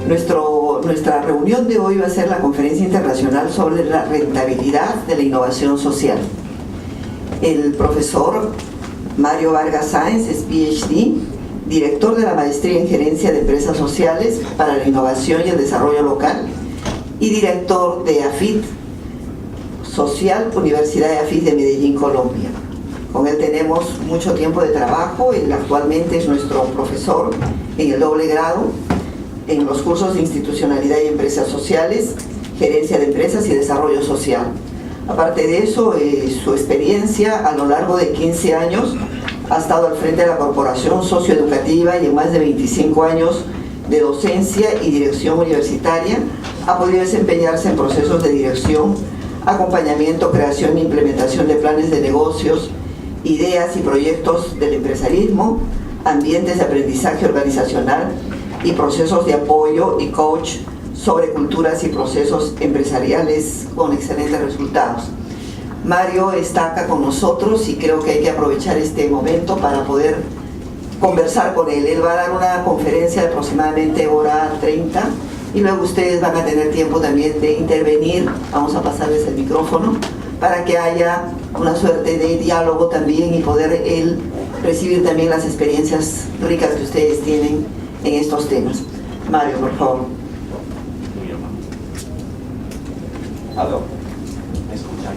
Nuestra reunión de hoy va a ser la conferencia internacional sobre la rentabilidad de la innovación social. El profesor Mario Vargas Sáenz es PhD, director de la maestría en gerencia de empresas sociales para la innovación y el desarrollo local y director de AFIT Social, Universidad de AFIT de Medellín, Colombia. Con él tenemos mucho tiempo de trabajo. Él actualmente es nuestro profesor en el doble grado en los cursos de institucionalidad y empresas sociales, gerencia de empresas y desarrollo social. Aparte de eso, su experiencia a lo largo de 15 años ha estado al frente de la corporación socioeducativa y en más de 25 años de docencia y dirección universitaria ha podido desempeñarse en procesos de dirección, acompañamiento, creación e implementación de planes de negocios, ideas y proyectos del empresarismo, ambientes de aprendizaje organizacional y procesos de apoyo y coach sobre culturas y procesos empresariales con excelentes resultados. Mario está acá con nosotros y creo que hay que aprovechar este momento para poder conversar con él. Él va a dar una conferencia de aproximadamente hora 30 y luego ustedes van a tener tiempo también de intervenir. Vamos a pasarles el micrófono para que haya una suerte de diálogo también y poder él recibir también las experiencias ricas que ustedes tienen en estos temas. Mario, por favor. ¿Aló? ¿Me escuchan?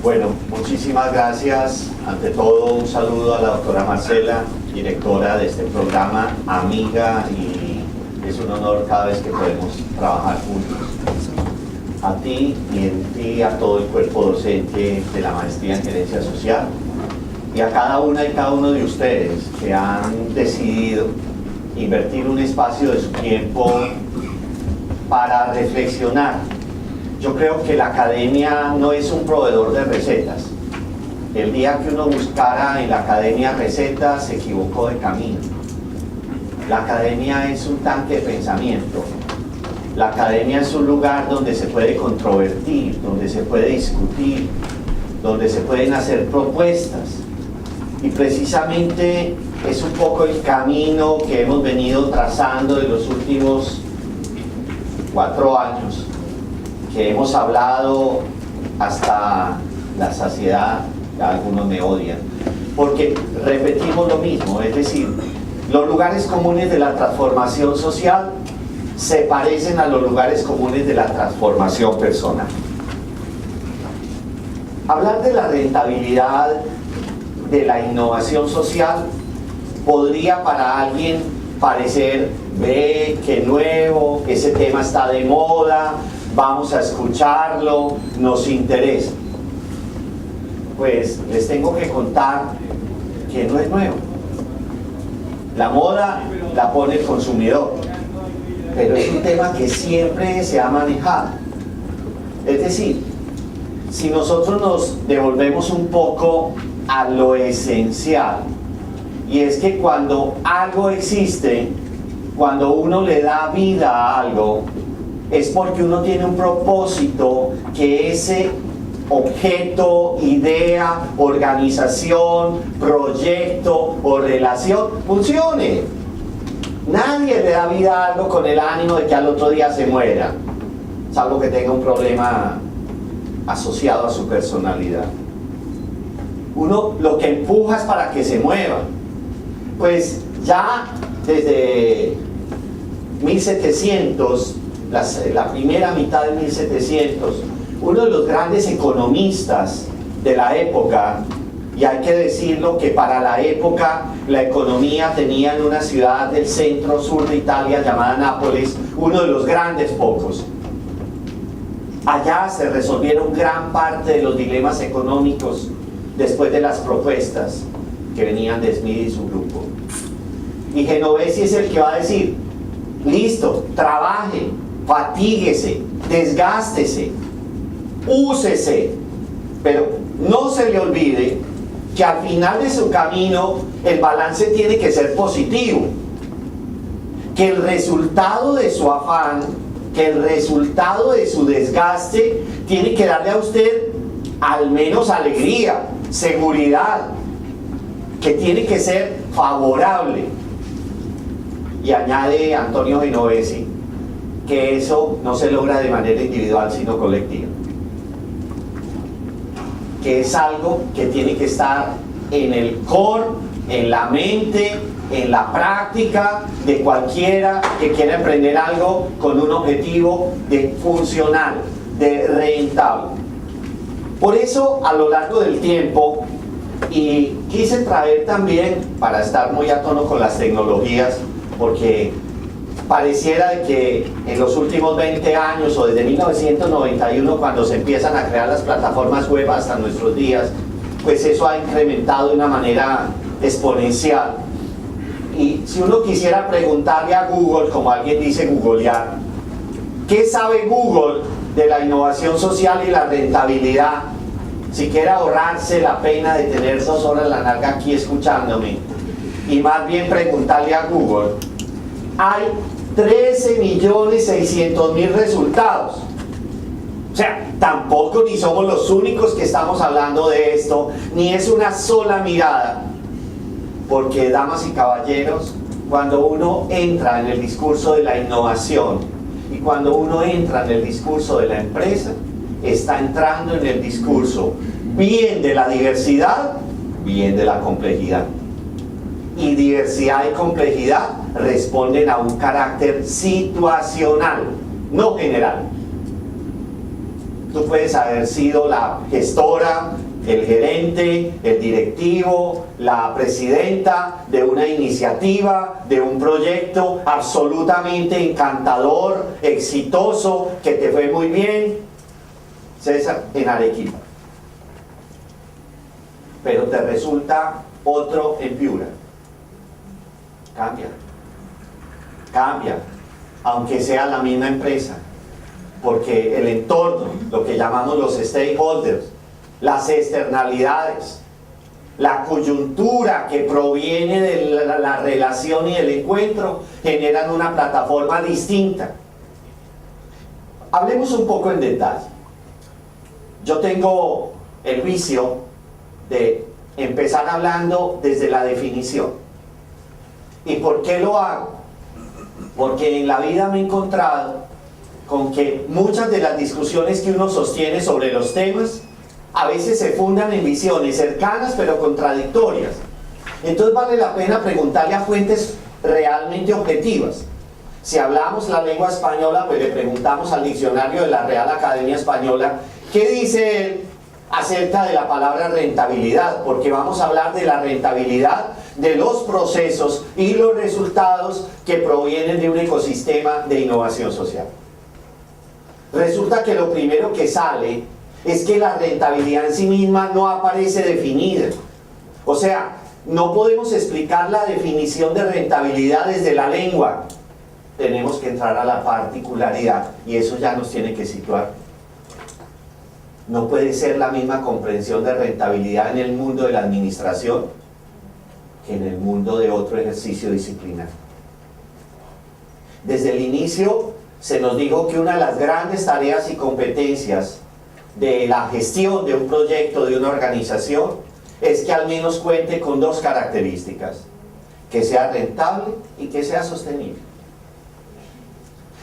Bueno, muchísimas gracias. Ante todo, un saludo a la doctora Marcela, directora de este programa, amiga, y es un honor cada vez que podemos trabajar juntos. A ti y en ti a todo el cuerpo docente de la maestría en gerencia social y a cada una y cada uno de ustedes que han decidido invertir un espacio de su tiempo para reflexionar. Yo creo que la academia no es un proveedor de recetas. El día que uno buscara en la academia recetas, se equivocó de camino. La academia es un tanque de pensamiento. La academia es un lugar donde se puede controvertir, donde se puede discutir, donde se pueden hacer propuestas. Y precisamente es un poco el camino que hemos venido trazando en los últimos 4 años, que hemos hablado hasta la saciedad. Algunos me odian, porque repetimos lo mismo, es decir, los lugares comunes de la transformación social se parecen a los lugares comunes de la transformación personal. Hablar de la rentabilidad de la innovación social podría para alguien parecer, ve, qué nuevo, ese tema está de moda, vamos a escucharlo, nos interesa. Pues les tengo que contar que no es nuevo. La moda la pone el consumidor, pero es un tema que siempre se ha manejado. Es decir, si nosotros nos devolvemos un poco a lo esencial, y es que cuando algo existe, cuando uno le da vida a algo, es porque uno tiene un propósito que ese objeto, idea, organización, proyecto o relación funcione. Nadie le da vida a algo con el ánimo de que al otro día se muera, salvo que tenga un problema asociado a su personalidad. Uno lo que empuja es para que se mueva. Pues ya desde 1700, la primera mitad de 1700, uno de los grandes economistas de la época, y hay que decirlo que para la época la economía tenía en una ciudad del centro sur de Italia llamada Nápoles, uno de los grandes pocos. Allá se resolvieron gran parte de los dilemas económicos después de las propuestas que venían de Smith y su grupo. Y Genovesi es el que va a decir, listo, trabaje, fatíguese, desgástese, úsese, pero no se le olvide que al final de su camino el balance tiene que ser positivo, que el resultado de su afán, que el resultado de su desgaste tiene que darle a usted al menos alegría, seguridad, que tiene que ser favorable. Y añade Antonio Genovesi que eso no se logra de manera individual sino colectiva, que es algo que tiene que estar en el core, en la mente, en la práctica de cualquiera que quiera emprender algo con un objetivo de funcional, de rentable. Por eso, a lo largo del tiempo, y quise traer también, para estar muy a tono con las tecnologías, porque pareciera de que en los últimos 20 años o desde 1991, cuando se empiezan a crear las plataformas web hasta nuestros días, pues eso ha incrementado de una manera exponencial. Y si uno quisiera preguntarle a Google, como alguien dice googlear, ¿qué sabe Google de la innovación social y la rentabilidad? Si quiere ahorrarse la pena de tener 2 horas la nalga aquí escuchándome, y más bien preguntarle a Google, hay 13.600.000 resultados. O sea, tampoco ni somos los únicos que estamos hablando de esto, ni es una sola mirada, porque, damas y caballeros, cuando uno entra en el discurso de la innovación y cuando uno entra en el discurso de la empresa, está entrando en el discurso bien de la diversidad, bien de la complejidad. Y diversidad y complejidad responden a un carácter situacional, no general. Tú puedes haber sido la gestora, el gerente, el directivo, la presidenta de una iniciativa, de un proyecto absolutamente encantador, exitoso, que te fue muy bien, César, en Arequipa. Pero te resulta otro en Piura. Cambia, aunque sea la misma empresa, porque el entorno, lo que llamamos los stakeholders, las externalidades, la coyuntura que proviene de la relación y el encuentro, generan una plataforma distinta. Hablemos un poco en detalle. Yo tengo el vicio de empezar hablando desde la definición. ¿Y por qué lo hago? Porque en la vida me he encontrado con que muchas de las discusiones que uno sostiene sobre los temas a veces se fundan en visiones cercanas pero contradictorias. Entonces vale la pena preguntarle a fuentes realmente objetivas. Si hablamos la lengua española, pues le preguntamos al diccionario de la Real Academia Española qué dice él acerca de la palabra rentabilidad, porque vamos a hablar de la rentabilidad de los procesos y los resultados que provienen de un ecosistema de innovación social. Resulta que lo primero que sale es que la rentabilidad en sí misma no aparece definida. O sea, no podemos explicar la definición de rentabilidad desde la lengua. Tenemos que entrar a la particularidad y eso ya nos tiene que situar. No puede ser la misma comprensión de rentabilidad en el mundo de la administración que en el mundo de otro ejercicio disciplinar. Desde el inicio se nos dijo que una de las grandes tareas y competencias de la gestión de un proyecto, de una organización, es que al menos cuente con 2 características: que sea rentable y que sea sostenible.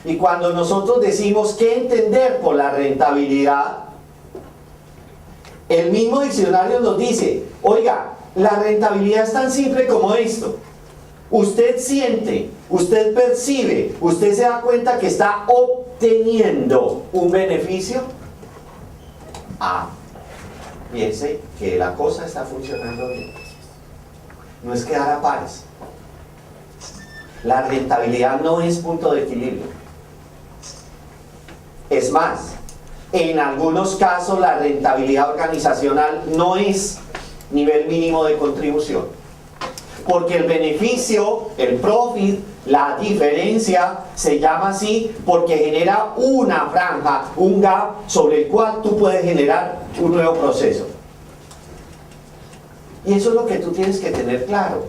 Y cuando nosotros decimos qué entender por la rentabilidad, el mismo diccionario nos dice, oiga, la rentabilidad es tan simple como esto. Usted siente, usted percibe, usted se da cuenta que está obteniendo un beneficio. Piense que la cosa está funcionando bien. No es quedar a pares. La rentabilidad no es punto de equilibrio. Es más, en algunos casos la rentabilidad organizacional no es nivel mínimo de contribución, porque el beneficio, el profit, la diferencia se llama así porque genera una franja, un gap sobre el cual tú puedes generar un nuevo proceso. Y eso es lo que tú tienes que tener claro.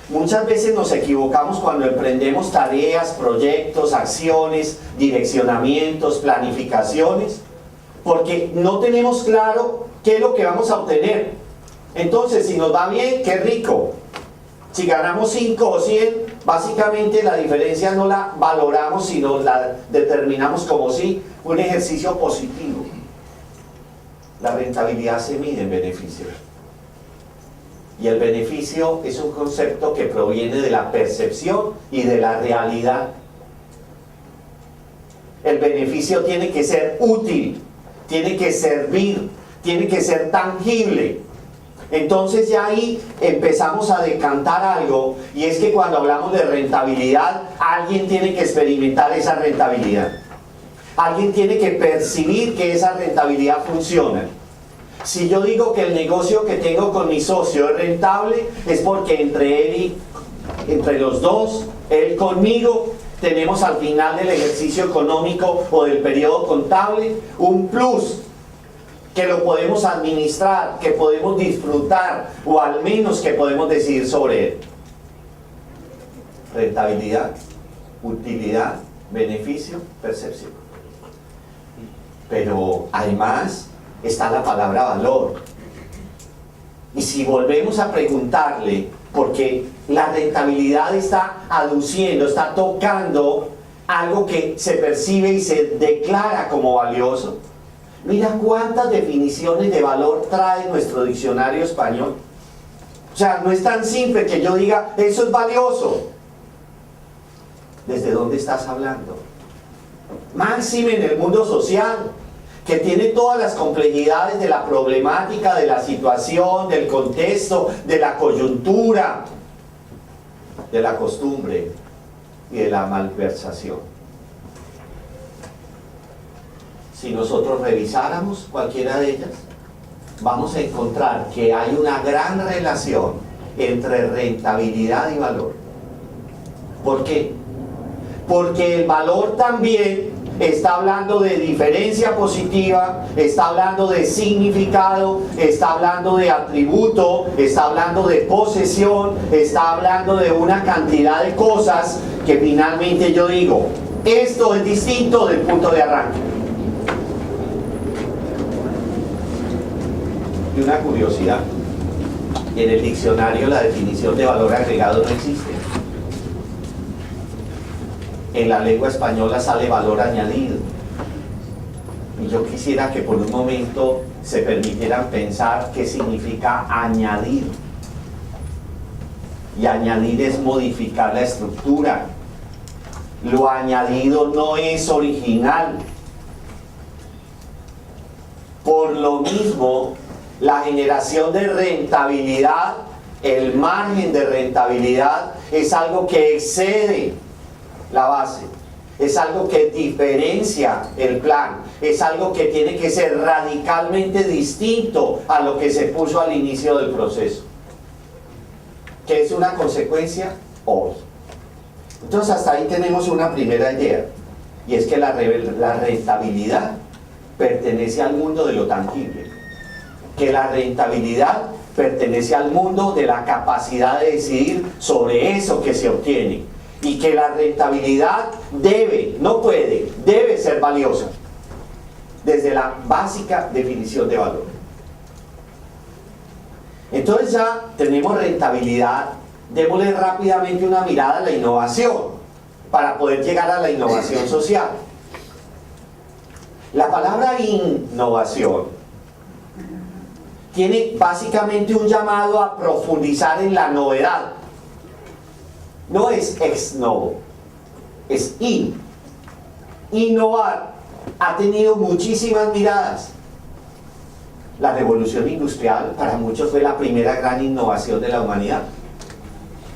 Muchas veces nos equivocamos cuando emprendemos tareas, proyectos, acciones, direccionamientos, planificaciones, porque no tenemos claro qué es lo que vamos a obtener. Entonces, si nos va bien, qué rico. Si ganamos 5 o 100, básicamente la diferencia no la valoramos, sino la determinamos como si un ejercicio positivo. La rentabilidad se mide en beneficio. Y el beneficio es un concepto que proviene de la percepción y de la realidad. El beneficio tiene que ser útil, tiene que servir, tiene que ser tangible. Entonces ya ahí empezamos a decantar algo, y es que cuando hablamos de rentabilidad, alguien tiene que experimentar esa rentabilidad. Alguien tiene que percibir que esa rentabilidad funciona. Si yo digo que el negocio que tengo con mi socio es rentable, es porque entre los dos, él conmigo, tenemos al final del ejercicio económico o del periodo contable un plus que lo podemos administrar, que podemos disfrutar, o al menos que podemos decidir sobre él. Rentabilidad, utilidad, beneficio, percepción. Pero además está la palabra valor. Y si volvemos a preguntarle, porque la rentabilidad está aduciendo, está tocando algo que se percibe y se declara como valioso. Mira cuántas definiciones de valor trae nuestro diccionario español. O sea, no es tan simple que yo diga, eso es valioso. ¿Desde dónde estás hablando? Máxime en el mundo social, que tiene todas las complejidades de la problemática, de la situación, del contexto, de la coyuntura, de la costumbre y de la malversación. Si nosotros revisáramos cualquiera de ellas, vamos a encontrar que hay una gran relación entre rentabilidad y valor. ¿Por qué? Porque el valor también está hablando de diferencia positiva, está hablando de significado, está hablando de atributo, está hablando de posesión, está hablando de una cantidad de cosas que finalmente yo digo, esto es distinto del punto de arranque. Y una curiosidad, en el diccionario la definición de valor agregado no existe. En la lengua española sale valor añadido. Y yo quisiera que por un momento se permitieran pensar qué significa añadir. Y añadir es modificar la estructura. Lo añadido no es original. Por lo mismo, la generación de rentabilidad, el margen de rentabilidad, es algo que excede la base, es algo que diferencia el plan, es algo que tiene que ser radicalmente distinto a lo que se puso al inicio del proceso, que es una consecuencia hoy. Entonces hasta ahí tenemos una primera idea, y es que la rentabilidad pertenece al mundo de lo tangible, que la rentabilidad pertenece al mundo de la capacidad de decidir sobre eso que se obtiene, y que la rentabilidad debe, no puede, debe ser valiosa desde la básica definición de valor. Entonces ya tenemos rentabilidad, démosle rápidamente una mirada a la innovación para poder llegar a la innovación social. La palabra innovación tiene básicamente un llamado a profundizar en la novedad. No es ex novo, es in. Innovar ha tenido muchísimas miradas. La revolución industrial para muchos fue la primera gran innovación de la humanidad.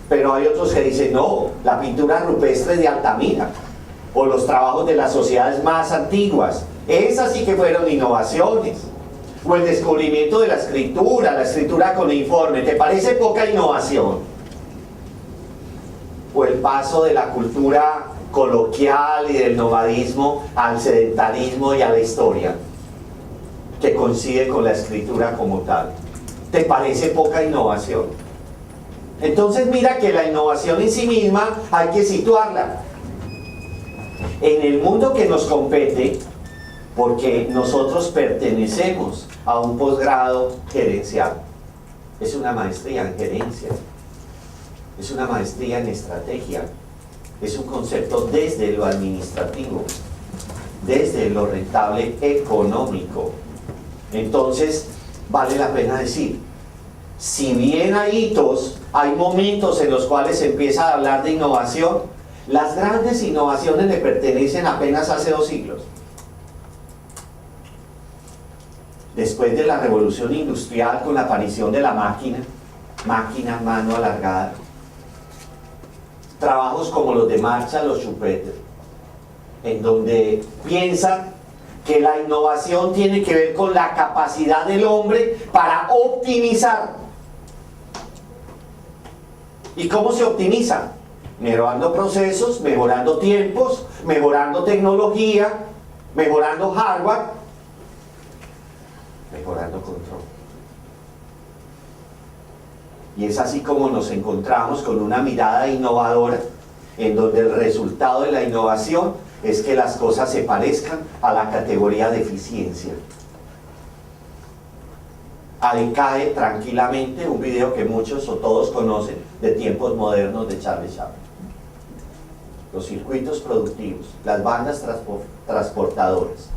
Pero hay otros que dicen, no, la pintura rupestre de Altamira, o los trabajos de las sociedades más antiguas, esas sí que fueron innovaciones. O el descubrimiento de la escritura cuneiforme, ¿te parece poca innovación? O el paso de la cultura coloquial y del nomadismo al sedentarismo y a la historia, que coincide con la escritura como tal. ¿Te parece poca innovación? Entonces mira que la innovación en sí misma hay que situarla en el mundo que nos compete, porque nosotros pertenecemos a un posgrado gerencial. Es una maestría en gerencia. es una maestría en estrategia, es un concepto desde lo administrativo, desde lo rentable económico. Entonces, vale la pena decir, si bien hay hitos, hay momentos en los cuales se empieza a hablar de innovación, las grandes innovaciones le pertenecen apenas hace 2 siglos. Después de la revolución industrial con la aparición de la máquina, mano alargada, trabajos como los de Marshall o Schumpeter, en donde piensan que la innovación tiene que ver con la capacidad del hombre para optimizar. ¿Y cómo se optimiza? Mejorando procesos, mejorando tiempos, mejorando tecnología, mejorando hardware, mejorando control. Y es así como nos encontramos con una mirada innovadora, en donde el resultado de la innovación es que las cosas se parezcan a la categoría de eficiencia. Ahí cae tranquilamente un video que muchos o todos conocen de Tiempos Modernos de Charlie Chaplin. Los circuitos productivos, las bandas transportadoras,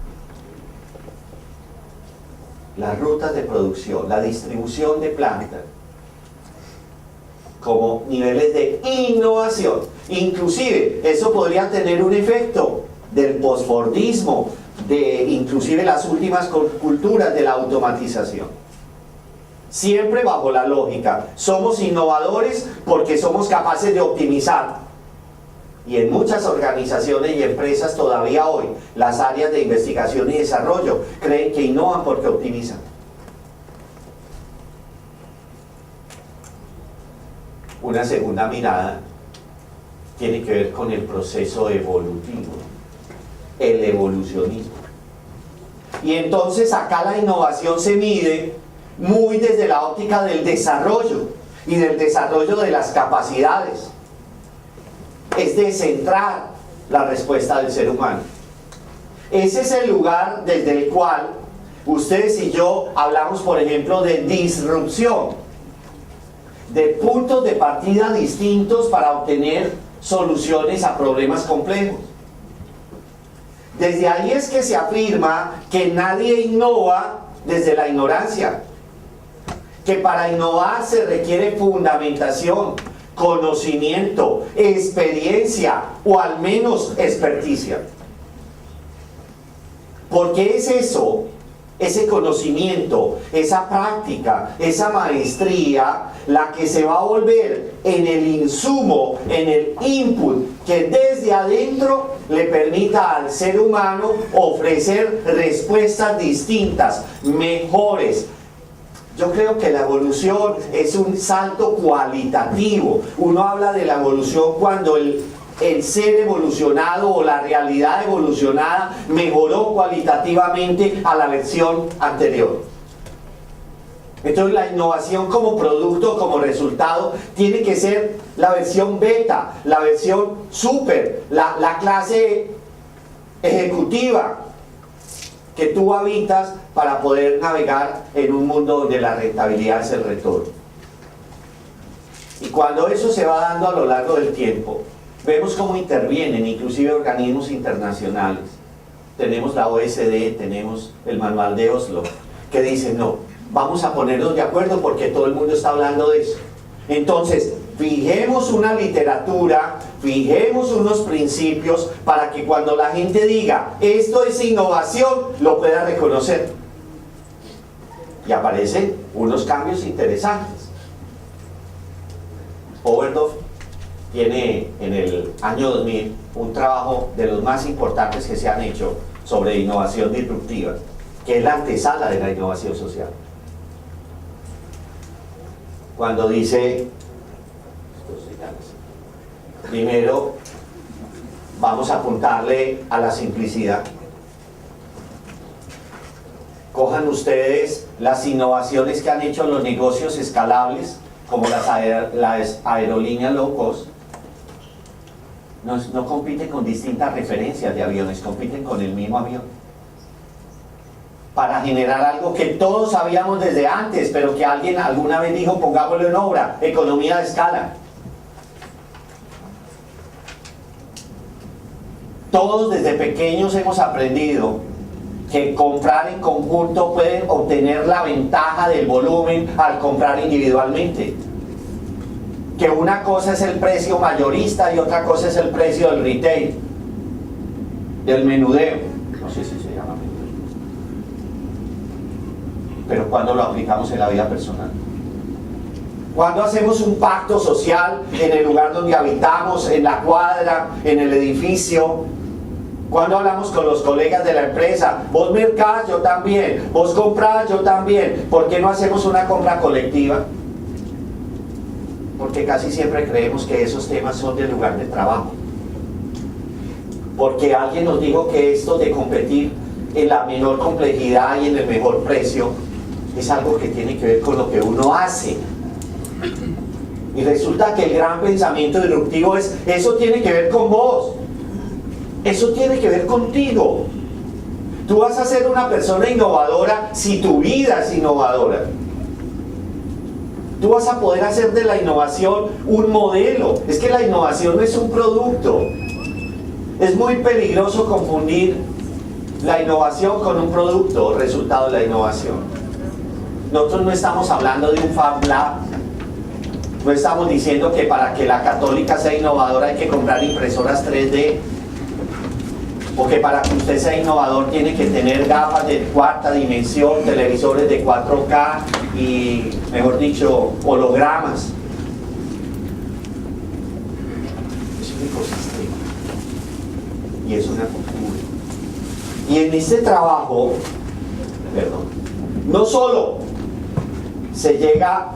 las rutas de producción, la distribución de plantas, como niveles de innovación. Inclusive eso podría tener un efecto del posfordismo, de inclusive las últimas culturas de la automatización. Siempre bajo la lógica, somos innovadores porque somos capaces de optimizar. Y en muchas organizaciones y empresas todavía hoy, las áreas de investigación y desarrollo creen que innovan porque optimizan. Una segunda mirada tiene que ver con el proceso evolutivo, el evolucionismo. Y entonces acá la innovación se mide muy desde la óptica del desarrollo y del desarrollo de las capacidades. Es descentrar la respuesta del ser humano. Ese es el lugar desde el cual ustedes y yo hablamos, por ejemplo, de disrupción, de puntos de partida distintos para obtener soluciones a problemas complejos. Desde ahí es que se afirma que nadie innova desde la ignorancia, que para innovar se requiere fundamentación, conocimiento, experiencia o al menos experticia. Porque es eso, ese conocimiento, esa práctica, esa maestría, la que se va a volver en el insumo, en el input, que desde adentro le permita al ser humano ofrecer respuestas distintas, mejores. Yo creo que la evolución es un salto cualitativo. Uno habla de la evolución cuando el ser evolucionado o la realidad evolucionada mejoró cualitativamente a la versión anterior. Entonces la innovación como producto, como resultado, tiene que ser la versión beta, la versión super, la clase ejecutiva que tú habitas para poder navegar en un mundo donde la rentabilidad es el retorno. Y cuando eso se va dando a lo largo del tiempo, vemos cómo intervienen inclusive organismos internacionales. Tenemos la OSD, tenemos el Manual de Oslo, que dicen, no, vamos a ponernos de acuerdo porque todo el mundo está hablando de eso. Entonces, fijemos una literatura, fijemos unos principios para que cuando la gente diga, esto es innovación, lo pueda reconocer. Y aparecen unos cambios interesantes. Overdorf tiene en el año 2000 un trabajo de los más importantes que se han hecho sobre innovación disruptiva, que es la antesala de la innovación social. Cuando dice, primero vamos a apuntarle a la simplicidad. Cojan ustedes las innovaciones que han hecho los negocios escalables, como las aerolíneas low cost. No compiten con distintas referencias de aviones, compiten con el mismo avión, para generar algo que todos sabíamos desde antes, pero que alguien alguna vez dijo, pongámoslo en obra, economía de escala. Todos desde pequeños hemos aprendido que comprar en conjunto puede obtener la ventaja del volumen al comprar individualmente. Que una cosa es el precio mayorista y otra cosa es el precio del retail, del menudeo. No sé si se llama menudeo. Pero cuando lo aplicamos en la vida personal. Cuando hacemos un pacto social en el lugar donde habitamos, en la cuadra, en el edificio. Cuando hablamos con los colegas de la empresa, vos mercás, yo también, vos comprás, yo también. ¿Por qué no hacemos una compra colectiva? Porque casi siempre creemos que esos temas son del lugar de trabajo. Porque alguien nos dijo que esto de competir en la menor complejidad y en el mejor precio es algo que tiene que ver con lo que uno hace. Y resulta que el gran pensamiento disruptivo es, eso tiene que ver con vos. Eso tiene que ver contigo. Tú vas a ser una persona innovadora si tu vida es innovadora. Tú vas a poder hacer de la innovación un modelo. Es que la innovación no es un producto. Es muy peligroso confundir la innovación con un producto, resultado de la innovación. Nosotros no estamos hablando de un Fab Lab. No estamos diciendo que para que la Católica sea innovadora hay que comprar impresoras 3D. O que para que usted sea innovador tiene que tener gafas de cuarta dimensión, televisores de 4K y, mejor dicho, hologramas. Es un ecosistema. Y es una cultura. Y en este trabajo, no solo se llega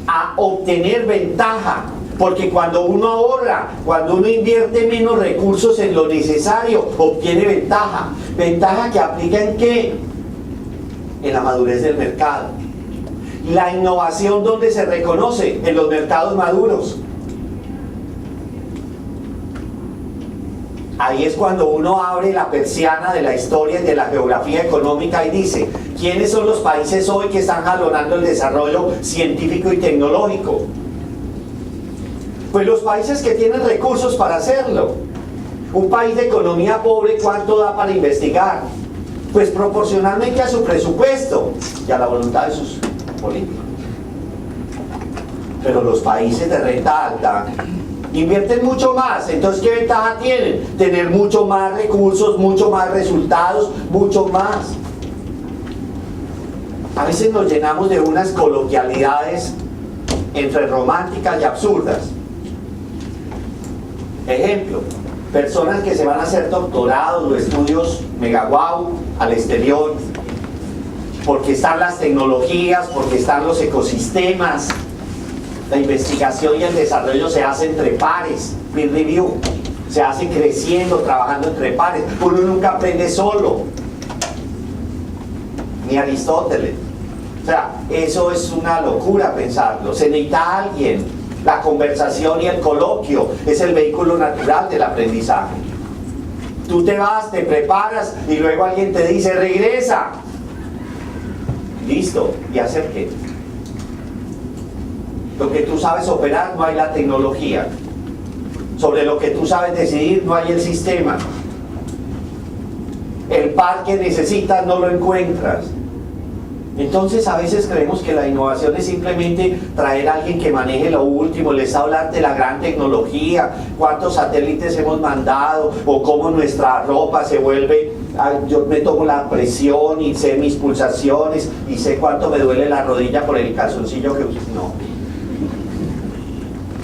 a obtener ventaja, porque cuando uno ahorra, cuando uno invierte menos recursos en lo necesario, obtiene ventaja. ¿Ventaja que aplica en qué? En la madurez del mercado. La innovación, ¿dónde se reconoce? En los mercados maduros. Ahí es cuando uno abre la persiana de la historia y de la geografía económica y dice, ¿quiénes son los países hoy que están jalonando el desarrollo científico y tecnológico? Pues los países que tienen recursos para hacerlo. Un país de economía pobre, ¿cuánto da para investigar? Pues proporcionalmente a su presupuesto y a la voluntad de sus políticos. Pero los países de renta alta invierten mucho más. Entonces, ¿qué ventaja tienen? Tener mucho más recursos, mucho más resultados, mucho más. A veces nos llenamos de unas coloquialidades entre románticas y absurdas. Ejemplo, personas que se van a hacer doctorados o estudios mega guau al exterior, porque están las tecnologías, porque están los ecosistemas. La investigación y el desarrollo se hace entre pares, peer review, se hace creciendo, trabajando entre pares. Uno nunca aprende solo, ni Aristóteles. O sea, eso es una locura pensarlo. Se necesita alguien. La conversación y el coloquio es el vehículo natural del aprendizaje. Tú te vas, te preparas y luego alguien te dice, regresa. Listo, ¿y hacer qué? Lo que tú sabes operar no hay la tecnología. Sobre lo que tú sabes decidir no hay el sistema. El par que necesitas no lo encuentras. Entonces a veces creemos que la innovación es simplemente traer a alguien que maneje lo último, les hablar de la gran tecnología, cuántos satélites hemos mandado o cómo nuestra ropa se vuelve, yo me tomo la presión y sé mis pulsaciones y sé cuánto me duele la rodilla por el calzoncillo que uso. No.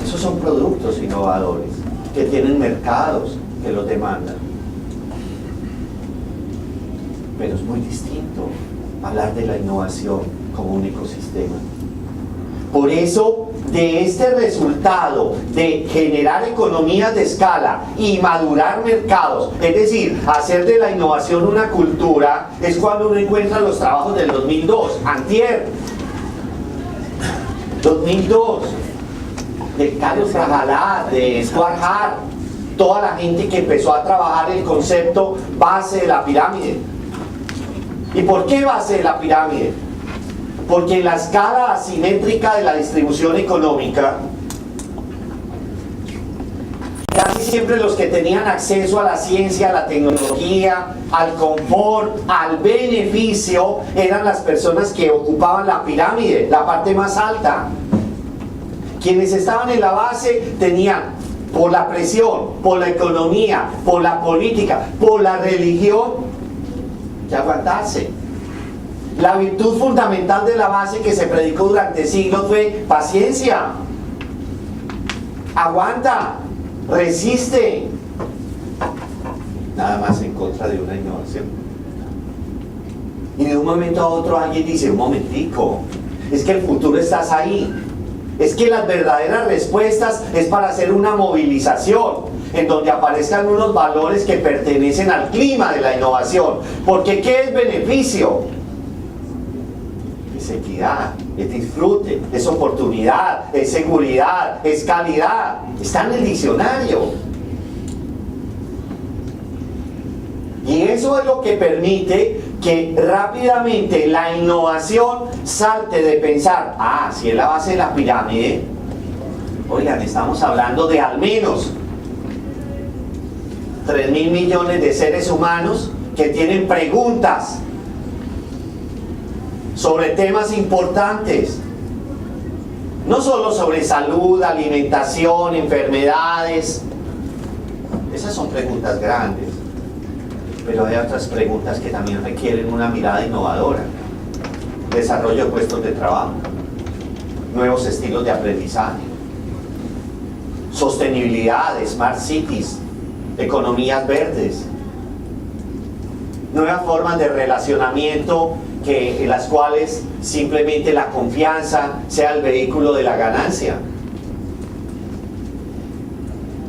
Esos son productos innovadores que tienen mercados que los demandan. Pero es muy distinto hablar de la innovación como un ecosistema. Por eso, de este resultado de generar economías de escala y madurar mercados, es decir, hacer de la innovación una cultura, es cuando uno encuentra los trabajos del 2002, antier, 2002, de Carlos Cajalá, de Stuart Hart, toda la gente que empezó a trabajar el concepto base de la pirámide. ¿Y por qué base de la pirámide? Porque en la escala asimétrica de la distribución económica, casi casi siempre los que tenían acceso a la ciencia, a la tecnología, al confort, al beneficio, eran las personas que ocupaban la pirámide, la parte más alta. Quienes estaban en la base tenían, por la presión, por la economía, por la política, por la religión, que aguantarse. La virtud fundamental de la base que se predicó durante siglos fue paciencia. Aguanta, resiste. Nada más en contra de una innovación. Y de un momento a otro alguien dice, un momentico, es que el futuro estás ahí. Es que las verdaderas respuestas es para hacer una movilización en donde aparezcan unos valores que pertenecen al clima de la innovación. Porque ¿qué es beneficio? Es equidad, es disfrute, es oportunidad, es seguridad, es calidad. Está en el diccionario. Y eso es lo que permite que rápidamente la innovación salte de pensar, si es la base de la pirámide, oigan, estamos hablando de al menos 3.000 millones de seres humanos que tienen preguntas sobre temas importantes, no solo sobre salud, alimentación, enfermedades. Esas son preguntas grandes, pero hay otras preguntas que también requieren una mirada innovadora. Desarrollo de puestos de trabajo, nuevos estilos de aprendizaje, sostenibilidad, smart cities, economías verdes, nuevas formas de relacionamiento en las cuales simplemente la confianza sea el vehículo de la ganancia.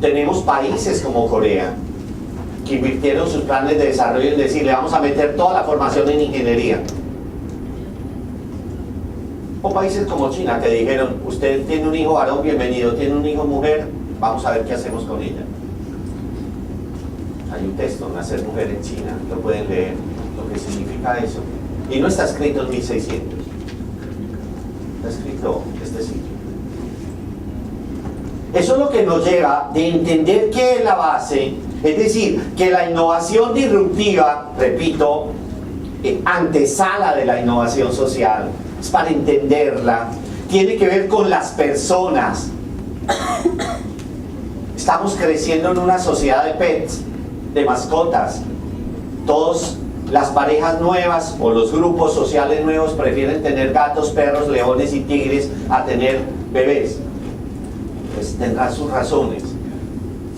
Tenemos países como Corea que invirtieron sus planes de desarrollo en decir, le vamos a meter toda la formación en ingeniería. O países como China que dijeron, usted tiene un hijo varón, bienvenido, tiene un hijo mujer, vamos a ver qué hacemos con ella. Hay un texto, Nacer Mujer en China, lo pueden leer, lo que significa eso. Y no está escrito en 1600, está escrito este siglo. Eso es lo que nos lleva de entender qué es la base, es decir, que la innovación disruptiva, repito, antesala de la innovación social, es para entenderla, tiene que ver con las personas. Estamos creciendo en una sociedad de pets, de mascotas. Todas las parejas nuevas o los grupos sociales nuevos prefieren tener gatos, perros, leones y tigres a tener bebés. Pues tendrán sus razones,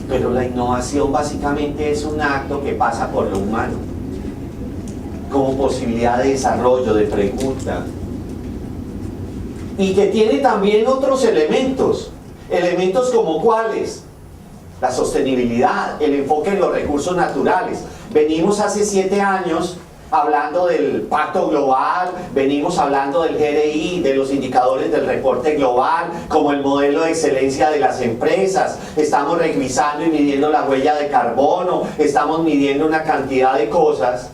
pero la innovación básicamente es un acto que pasa por lo humano como posibilidad de desarrollo, de pregunta, y que tiene también otros elementos como cuáles: la sostenibilidad, el enfoque en los recursos naturales. Venimos hace 7 años hablando del pacto global, venimos hablando del GRI, de los indicadores del reporte global, como el modelo de excelencia de las empresas. Estamos revisando y midiendo la huella de carbono, estamos midiendo una cantidad de cosas.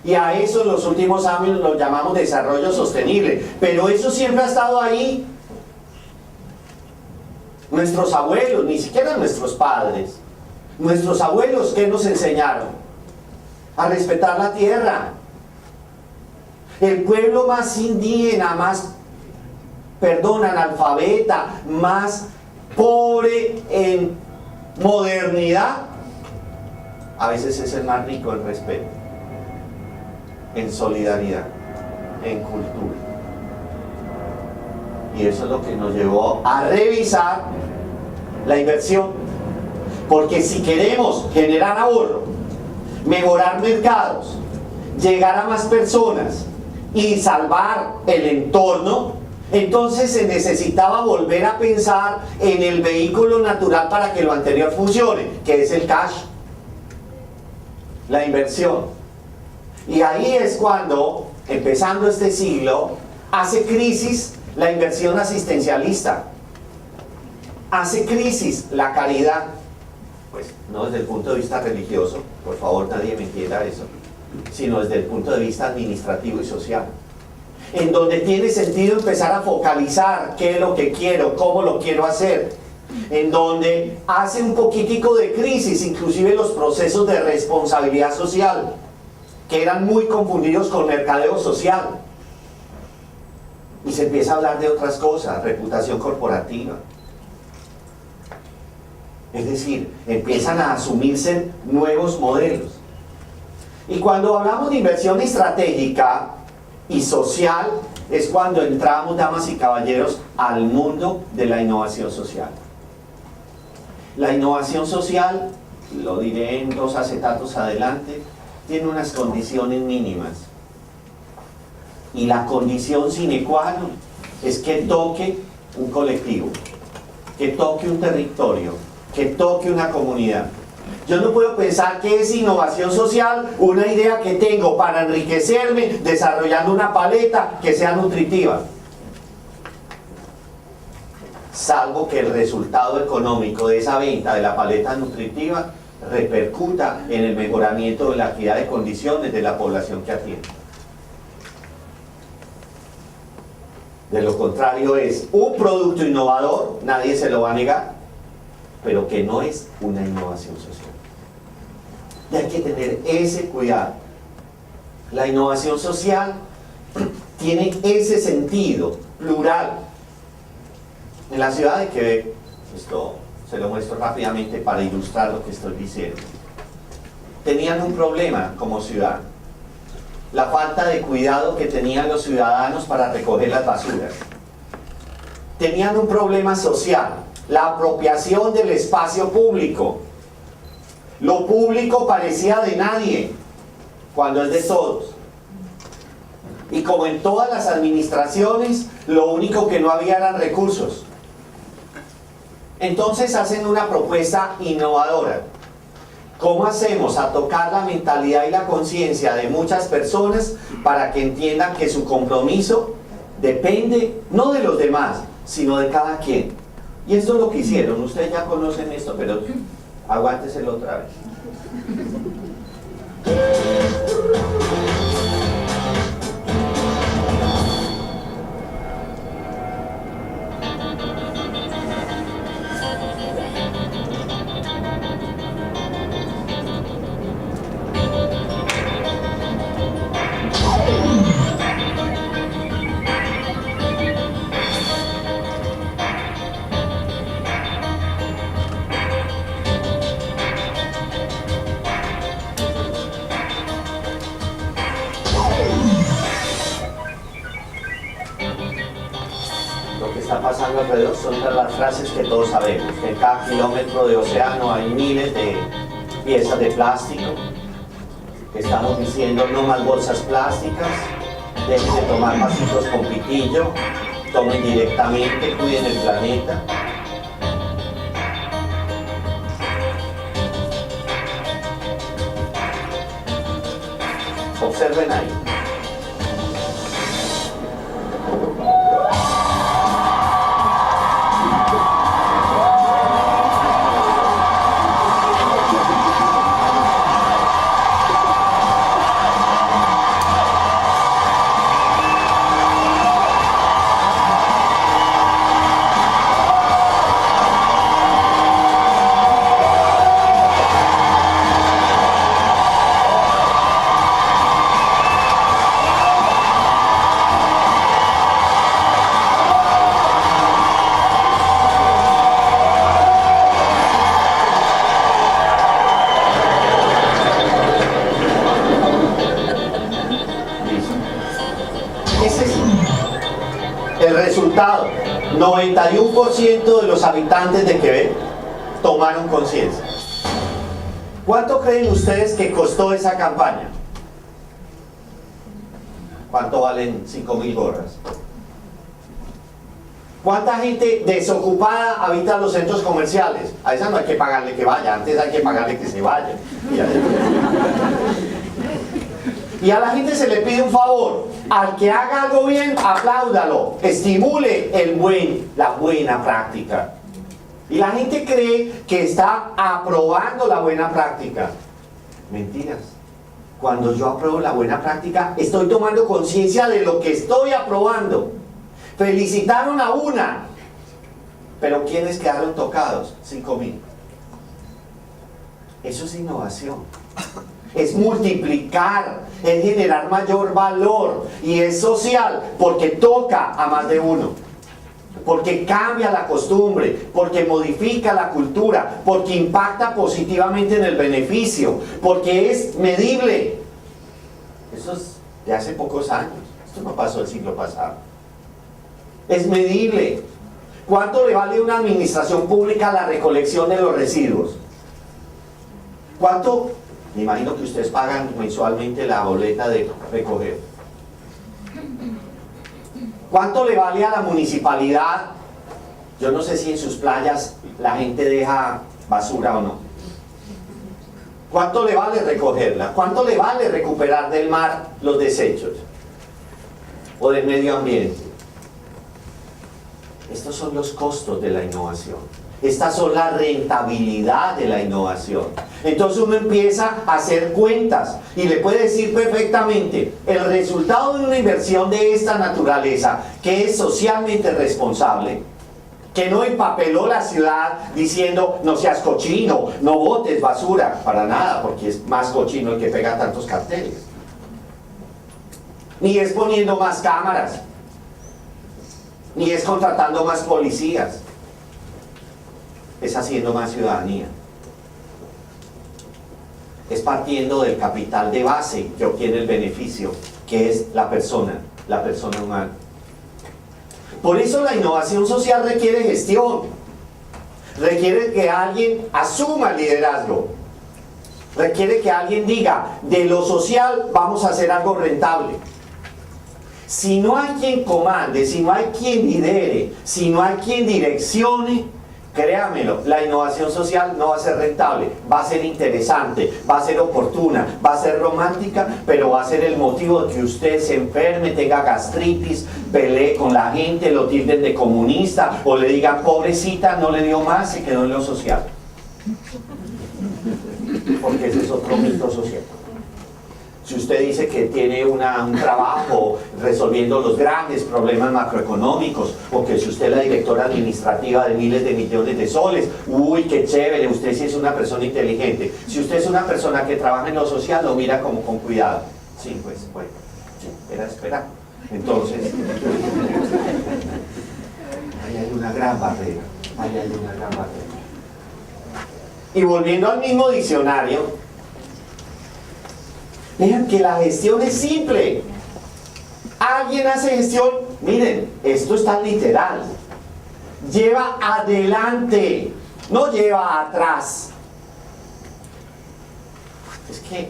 Y a eso en los últimos años lo llamamos desarrollo sostenible. Pero eso siempre ha estado ahí. Nuestros abuelos, ni siquiera nuestros padres, nuestros abuelos, ¿qué nos enseñaron? A respetar la tierra. El pueblo más indígena, más, analfabeta, más pobre en modernidad, a veces es el más rico en respeto, en solidaridad, en cultura. Y eso es lo que nos llevó a revisar la inversión. Porque si queremos generar ahorro, mejorar mercados, llegar a más personas y salvar el entorno, entonces se necesitaba volver a pensar en el vehículo natural para que lo anterior funcione, que es el cash, la inversión. Y ahí es cuando, empezando este siglo, hace crisis la inversión asistencialista, hace crisis la caridad. Pues no desde el punto de vista religioso, por favor nadie me entienda eso, sino desde el punto de vista administrativo y social, en donde tiene sentido empezar a focalizar qué es lo que quiero, cómo lo quiero hacer, en donde hace un poquitico de crisis, inclusive los procesos de responsabilidad social, que eran muy confundidos con mercadeo social. Y se empieza a hablar de otras cosas, reputación corporativa. Es decir, empiezan a asumirse nuevos modelos. Y cuando hablamos de inversión estratégica y social, es cuando entramos, damas y caballeros, al mundo de la innovación social. La innovación social, lo diré en 2 acetatos adelante, tiene unas condiciones mínimas. Y la condición sine qua non es que toque un colectivo, que toque un territorio, que toque una comunidad. Yo no puedo pensar que es innovación social una idea que tengo para enriquecerme desarrollando una paleta que sea nutritiva. Salvo que el resultado económico de esa venta de la paleta nutritiva repercuta en el mejoramiento de la equidad de condiciones de la población que atiende. De lo contrario es un producto innovador, nadie se lo va a negar, pero que no es una innovación social. Y hay que tener ese cuidado. La innovación social tiene ese sentido plural. En la ciudad de Quebec, esto se lo muestro rápidamente para ilustrar lo que estoy diciendo, tenían un problema como ciudad: la falta de cuidado que tenían los ciudadanos para recoger las basuras. Tenían un problema social: la apropiación del espacio público. Lo público parecía de nadie, cuando es de todos. Y como en todas las administraciones, lo único que no había eran recursos. Entonces hacen una propuesta innovadora. ¿Cómo hacemos a tocar la mentalidad y la conciencia de muchas personas para que entiendan que su compromiso depende no de los demás, sino de cada quien? Y esto es lo que hicieron. Ustedes ya conocen esto, pero aguánteselo otra vez. Pasando alrededor son las frases que todos sabemos. En cada kilómetro de océano hay miles de piezas de plástico. Estamos diciendo no más bolsas plásticas, dejen de tomar vasitos con pitillo, tomen directamente, cuiden el planeta. Observen ahí. Ese es el resultado. 91% de los habitantes de Quebec tomaron conciencia. ¿Cuánto creen ustedes que costó esa campaña? ¿Cuánto valen 5.000 gorras? ¿Cuánta gente desocupada habita en los centros comerciales? A esa no hay que pagarle que vaya, antes hay que pagarle que se vaya. Y a la gente se le pide un favor: al que haga algo bien, apláudalo, estimule la buena práctica. Y la gente cree que está aprobando la buena práctica. Mentiras. Cuando yo apruebo la buena práctica, estoy tomando conciencia de lo que estoy aprobando. Felicitaron a una Pero ¿quiénes quedaron tocados? 5.000. Eso es innovación. Es multiplicar, es generar mayor valor y es social porque toca a más de uno, porque cambia la costumbre, porque modifica la cultura, porque impacta positivamente en el beneficio, porque es medible. Eso es de hace pocos años, esto no pasó el siglo pasado. Es medible. ¿Cuánto le vale a una administración pública la recolección de los residuos? ¿Cuánto? Me imagino que ustedes pagan mensualmente la boleta de recoger. ¿Cuánto le vale a la municipalidad? Yo no sé si en sus playas la gente deja basura o no. ¿Cuánto le vale recogerla? ¿Cuánto le vale recuperar del mar los desechos? O del medio ambiente. Estos son los costos de la innovación. Estas son la rentabilidad de la innovación. Entonces uno empieza a hacer cuentas y le puede decir perfectamente el resultado de una inversión de esta naturaleza, que es socialmente responsable, que no empapeló la ciudad diciendo no seas cochino, no botes basura, para nada, porque es más cochino el que pega tantos carteles. Ni es poniendo más cámaras, ni es contratando más policías. Es haciendo más ciudadanía. Es partiendo del capital de base que obtiene el beneficio, que es la persona humana. Por eso la innovación social requiere gestión, requiere que alguien asuma el liderazgo, requiere que alguien diga, de lo social vamos a hacer algo rentable. Si no hay quien comande, si no hay quien lidere, si no hay quien direccione, créamelo, la innovación social no va a ser rentable, va a ser interesante, va a ser oportuna, va a ser romántica, pero va a ser el motivo de que usted se enferme, tenga gastritis, pelee con la gente, lo tilden de comunista o le digan pobrecita, no le dio más, se quedó en lo social. Porque ese es otro mito social. Si usted dice que tiene un trabajo resolviendo los grandes problemas macroeconómicos, o que si usted es la directora administrativa de miles de millones de soles, uy, qué chévere, usted sí es una persona inteligente. Si usted es una persona que trabaja en lo social, lo mira como con cuidado. Sí, pues, bueno, sí, era esperar. Entonces, ahí hay una gran barrera, Y volviendo al mismo diccionario, vean que la gestión es simple. Alguien hace gestión, miren, esto está literal. Lleva adelante, no lleva atrás. Es que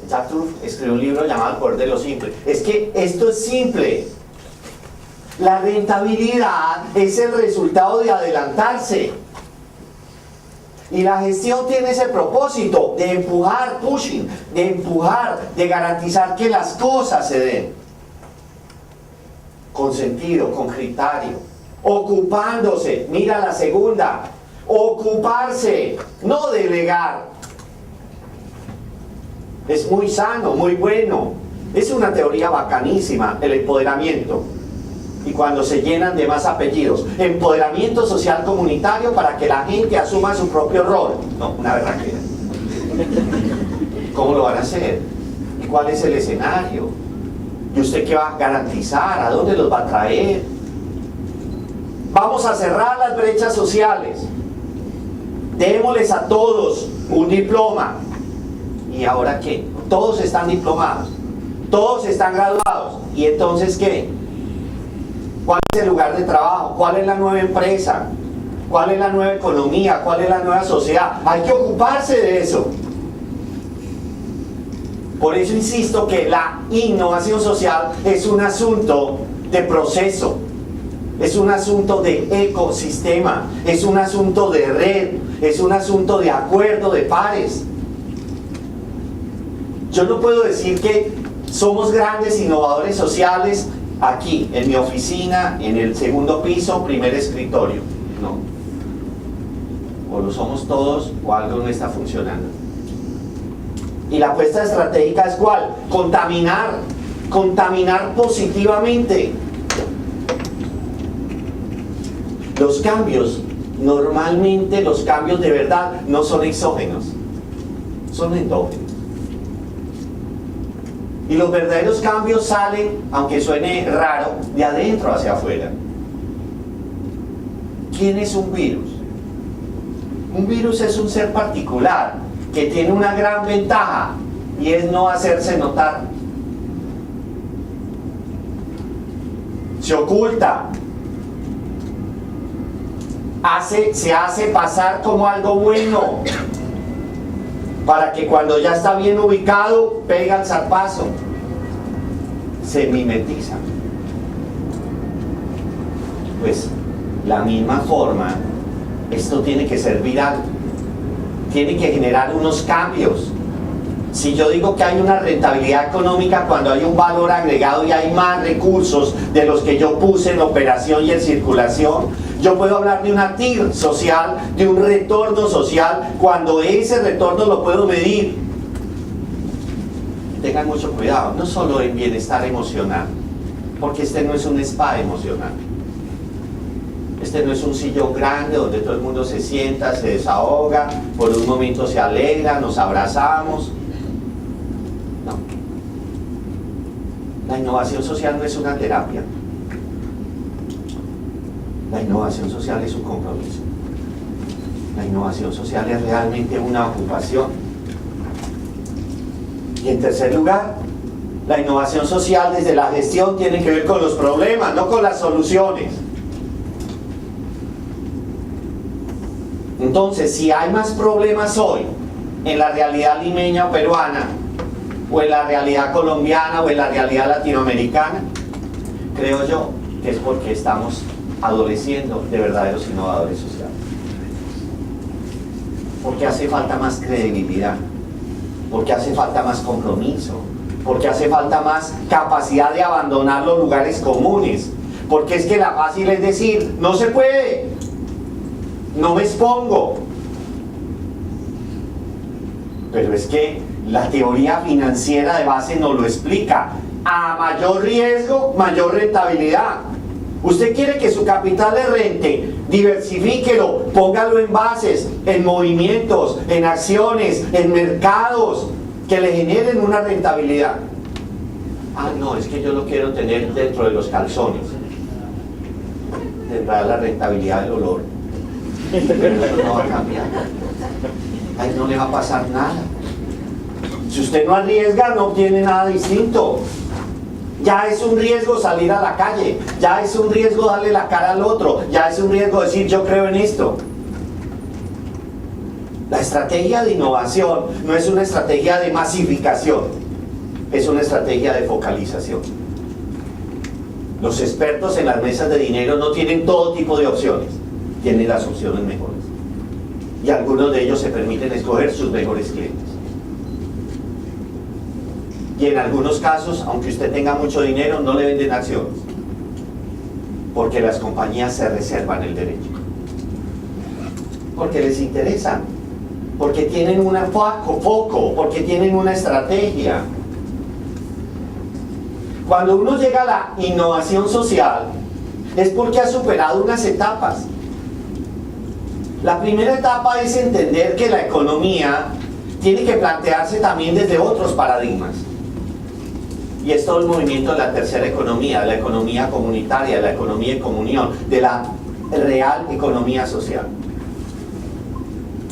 Jack Truth escribió un libro llamado El Poder de lo Simple. Es que esto es simple. La rentabilidad es el resultado de adelantarse. Y la gestión tiene ese propósito de empujar, pushing, de empujar, de garantizar que las cosas se den. Con sentido, con criterio. Ocupándose, mira la segunda. Ocuparse, no delegar. Es muy sano, muy bueno. Es una teoría bacanísima, el empoderamiento. Y cuando se llenan de más apellidos, empoderamiento social comunitario para que la gente asuma su propio rol. No, una berraquera. ¿Cómo lo van a hacer? ¿Y cuál es el escenario? ¿Y usted qué va a garantizar? ¿A dónde los va a traer? Vamos a cerrar las brechas sociales. Démosles a todos un diploma. ¿Y ahora qué? Todos están diplomados, todos están graduados. ¿Y entonces qué? ¿Cuál es el lugar de trabajo? ¿Cuál es la nueva empresa? ¿Cuál es la nueva economía? ¿Cuál es la nueva sociedad? Hay que ocuparse de eso. Por eso insisto que la innovación social es un asunto de proceso, es un asunto de ecosistema, es un asunto de red, es un asunto de acuerdo de pares. Yo no puedo decir que somos grandes innovadores sociales aquí, en mi oficina, en el segundo piso, primer escritorio. No. O lo somos todos o algo no está funcionando. Y la apuesta estratégica es ¿cuál? Contaminar positivamente. Los cambios, normalmente los cambios de verdad no son exógenos, son endógenos. Y los verdaderos cambios salen, aunque suene raro, de adentro hacia afuera. ¿Quién es un virus? Un virus es un ser particular que tiene una gran ventaja y es no hacerse notar. Se oculta. Se hace pasar como algo bueno para que cuando ya está bien ubicado pega el zarpazo. Se mimetiza. Pues la misma forma, esto tiene que ser viral, tiene que generar unos cambios. Si yo digo que hay una rentabilidad económica cuando hay un valor agregado y hay más recursos de los que yo puse en operación y en circulación, yo puedo hablar de una TIR social, de un retorno social, cuando ese retorno lo puedo medir. Tengan mucho cuidado, no solo en bienestar emocional, porque este no es un spa emocional. Este no es un sillón grande donde todo el mundo se sienta, se desahoga, por un momento se alegra, nos abrazamos. No. La innovación social no es una terapia. La innovación social es un compromiso. La innovación social es realmente una ocupación. Y en tercer lugar, la innovación social desde la gestión tiene que ver con los problemas, no con las soluciones. Entonces, si hay más problemas hoy en la realidad limeña o peruana, o en la realidad colombiana, o en la realidad latinoamericana, creo yo que es porque estamos adoleciendo de verdaderos innovadores sociales. Porque hace falta más credibilidad, porque hace falta más compromiso, porque hace falta más capacidad de abandonar los lugares comunes, porque es que la fácil es decir, no se puede, no me expongo. Pero es que la teoría financiera de base nos lo explica. A mayor riesgo, mayor rentabilidad. Usted quiere que su capital le rente, diversifíquelo, póngalo en bases, en movimientos, en acciones, en mercados que le generen una rentabilidad. Ah, no, es que yo lo quiero tener dentro de los calzones. Tendrá la rentabilidad del olor. Pero eso no va a cambiar. Ahí no le va a pasar nada. Si usted no arriesga, no obtiene nada distinto. Ya es un riesgo salir a la calle, ya es un riesgo darle la cara al otro, ya es un riesgo decir yo creo en esto. La estrategia de innovación no es una estrategia de masificación, es una estrategia de focalización. Los expertos en las mesas de dinero no tienen todo tipo de opciones, tienen las opciones mejores. Y algunos de ellos se permiten escoger sus mejores clientes. Y en algunos casos, aunque usted tenga mucho dinero, no le venden acciones, porque las compañías se reservan el derecho, porque les interesa, porque tienen un foco, porque tienen una estrategia. Cuando uno llega a la innovación social, es porque ha superado unas etapas. La primera etapa es entender que la economía tiene que plantearse también desde otros paradigmas. Y es todo el movimiento de la tercera economía, de la economía comunitaria, de la economía en comunión, de la real economía social.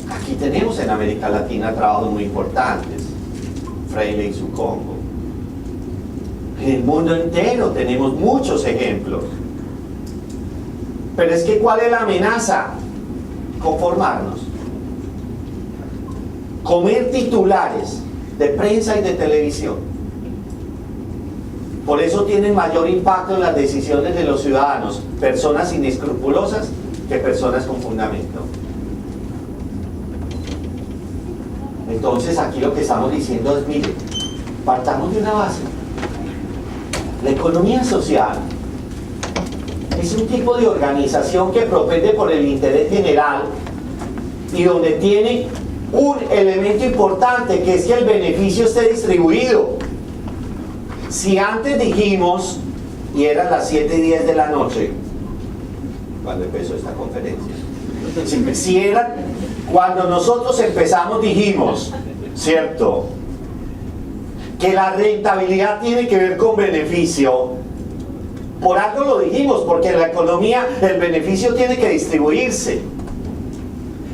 Aquí tenemos en América Latina trabajos muy importantes, Freire y su Congo. En el mundo entero tenemos muchos ejemplos. Pero es que ¿cuál es la amenaza? Conformarnos. Comer titulares de prensa y de televisión. Por eso tienen mayor impacto en las decisiones de los ciudadanos, personas inescrupulosas que personas con fundamento. Entonces aquí lo que estamos diciendo es, mire, partamos de una base. La economía social es un tipo de organización que propende por el interés general y donde tiene un elemento importante, que es que el beneficio esté distribuido. Si antes dijimos, y eran las 7:10 de la noche, cuando empezó esta conferencia. Si era, cuando nosotros empezamos dijimos, ¿cierto?, que la rentabilidad tiene que ver con beneficio. Por algo lo dijimos, porque en la economía el beneficio tiene que distribuirse.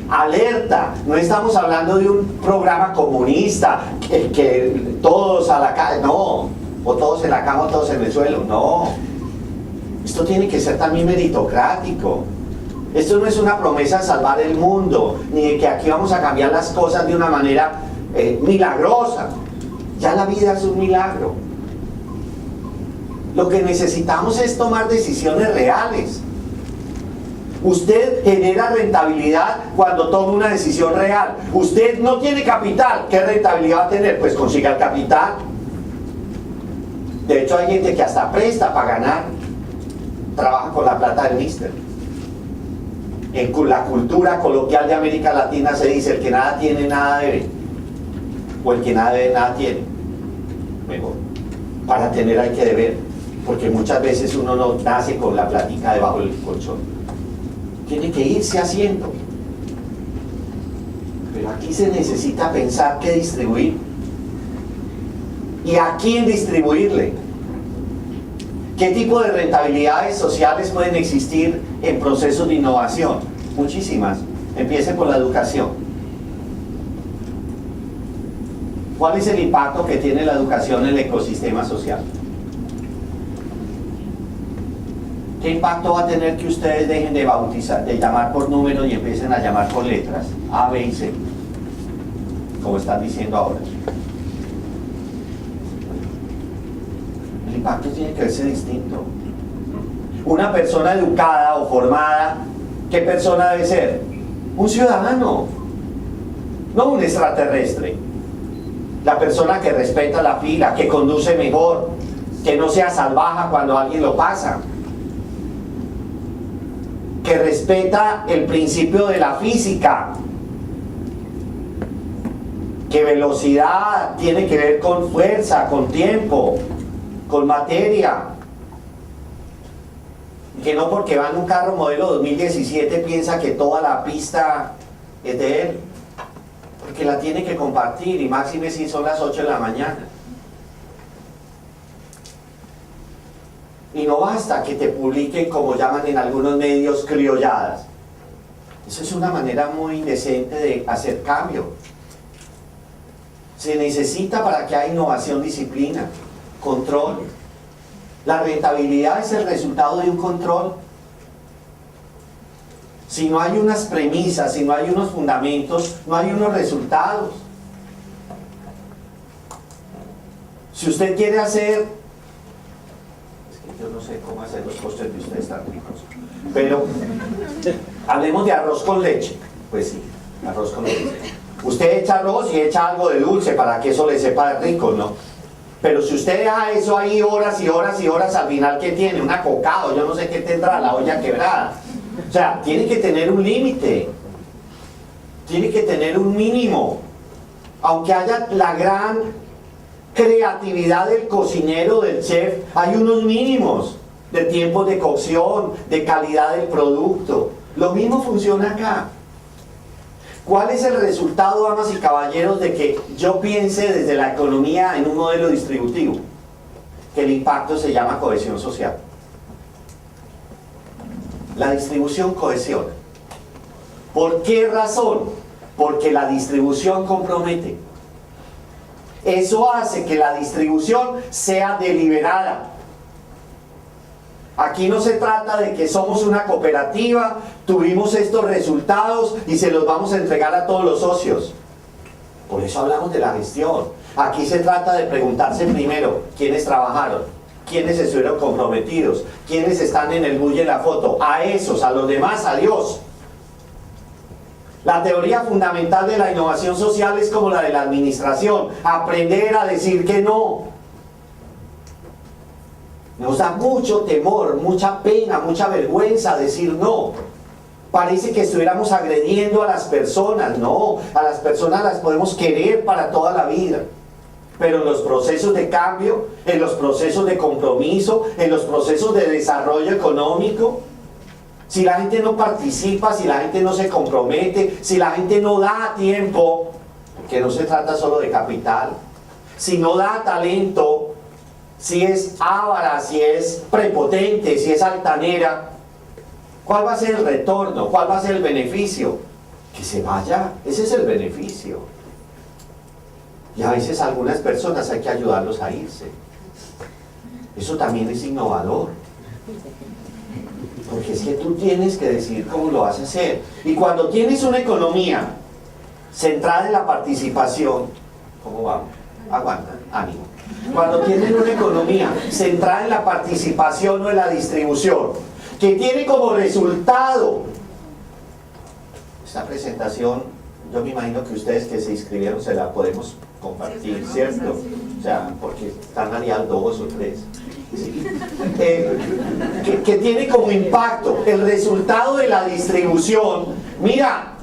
Alerta, no estamos hablando de un programa comunista, que todos a la calle, no, o todos en la cama o todos en el suelo, no. Esto tiene que ser también meritocrático. Esto no es una promesa de salvar el mundo, ni de que aquí vamos a cambiar las cosas de una manera milagrosa. Ya la vida es un milagro. Lo que necesitamos es tomar decisiones reales. Usted genera rentabilidad cuando toma una decisión real. Usted no tiene capital, ¿qué rentabilidad va a tener? Pues consiga el capital. De hecho hay gente que hasta presta para ganar. Trabaja con la plata del mister. En la cultura coloquial de América Latina se dice: el que nada tiene, nada debe. O el que nada debe, nada tiene. Mejor. Para tener hay que deber. Porque muchas veces uno no nace con la platica debajo del colchón. Tiene que irse haciendo. Pero aquí se necesita pensar qué distribuir. ¿Y a quién distribuirle? ¿Qué tipo de rentabilidades sociales pueden existir en procesos de innovación? Muchísimas. Empiece por la educación. ¿Cuál es el impacto que tiene la educación en el ecosistema social? ¿Qué impacto va a tener que ustedes dejen de bautizar, de llamar por números y empiecen a llamar por letras? A, B y C. Como están diciendo ahora. El impacto tiene que verse distinto. Una persona educada o formada, ¿qué persona debe ser? Un ciudadano, no un extraterrestre. La persona que respeta la fila, que conduce mejor, que no sea salvaje cuando alguien lo pasa, que respeta el principio de la física, que velocidad tiene que ver con fuerza, con tiempo, con materia, que no porque va en un carro modelo 2017 piensa que toda la pista es de él, porque la tiene que compartir, y máxime si son las 8 de la mañana. Y no basta que te publiquen, como llaman en algunos medios, criolladas. Eso es una manera muy indecente de hacer cambio. Se necesita, para que haya innovación, disciplina, control. La rentabilidad es el resultado de un control. Si no hay unas premisas, si no hay unos fundamentos, no hay unos resultados. Si usted quiere hacer, yo no sé cómo hacer los postres de ustedes tan ricos, pero hablemos de arroz con leche. Pues sí, arroz con leche. Usted echa arroz y echa algo de dulce para que eso le sepa rico, ¿no? Pero si usted deja eso ahí horas y horas y horas, al final, ¿qué tiene? Un acocado, yo no sé qué tendrá, la olla quebrada. O sea, tiene que tener un límite, tiene que tener un mínimo. Aunque haya la gran creatividad del cocinero, del chef, hay unos mínimos de tiempo de cocción, de calidad del producto. Lo mismo funciona acá. ¿Cuál es el resultado, damas y caballeros, de que yo piense desde la economía en un modelo distributivo? Que el impacto se llama cohesión social. La distribución cohesiona. ¿Por qué razón? Porque la distribución compromete. Eso hace que la distribución sea deliberada. Aquí no se trata de que somos una cooperativa, tuvimos estos resultados y se los vamos a entregar a todos los socios. Por eso hablamos de la gestión. Aquí se trata de preguntarse primero quiénes trabajaron, quiénes estuvieron comprometidos, quiénes están en el bulle de la foto. A esos, a los demás, adiós. La teoría fundamental de la innovación social es como la de la administración: aprender a decir que no. Nos da mucho temor, mucha pena, mucha vergüenza decir no. Parece que estuviéramos agrediendo a las personas. No, a las personas las podemos querer para toda la vida. Pero en los procesos de cambio, en los procesos de compromiso, en los procesos de desarrollo económico, si la gente no participa, si la gente no se compromete, si la gente no da tiempo, que no se trata solo de capital, si no da talento, si es avara, si es prepotente, si es altanera, ¿cuál va a ser el retorno? ¿Cuál va a ser el beneficio? Que se vaya, ese es el beneficio. Y a veces a algunas personas hay que ayudarlos a irse. Eso también es innovador. Porque es que tú tienes que decidir cómo lo vas a hacer. Y cuando tienes una economía centrada en la participación, ¿cómo vamos? Aguantan, ánimo. Cuando tienen una economía centrada en la participación o en la distribución, que tiene como resultado esta presentación, yo me imagino que ustedes que se inscribieron se la podemos compartir, ¿cierto? O sea, porque están aliados 2 o 3. ¿Sí? Que tiene como impacto el resultado de la distribución. Mira,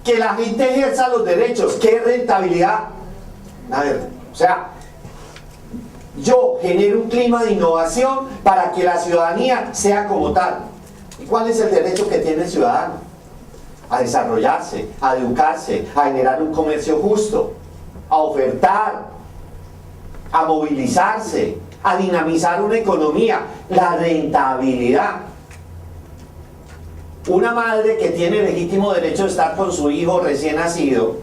que la gente ejerza los derechos, ¿qué rentabilidad? A ver, o sea, yo genero un clima de innovación para que la ciudadanía sea como tal. ¿Y cuál es el derecho que tiene el ciudadano? A desarrollarse, a educarse, a generar un comercio justo, a ofertar, a movilizarse, a dinamizar una economía, la rentabilidad. Una madre que tiene legítimo derecho de estar con su hijo recién nacido,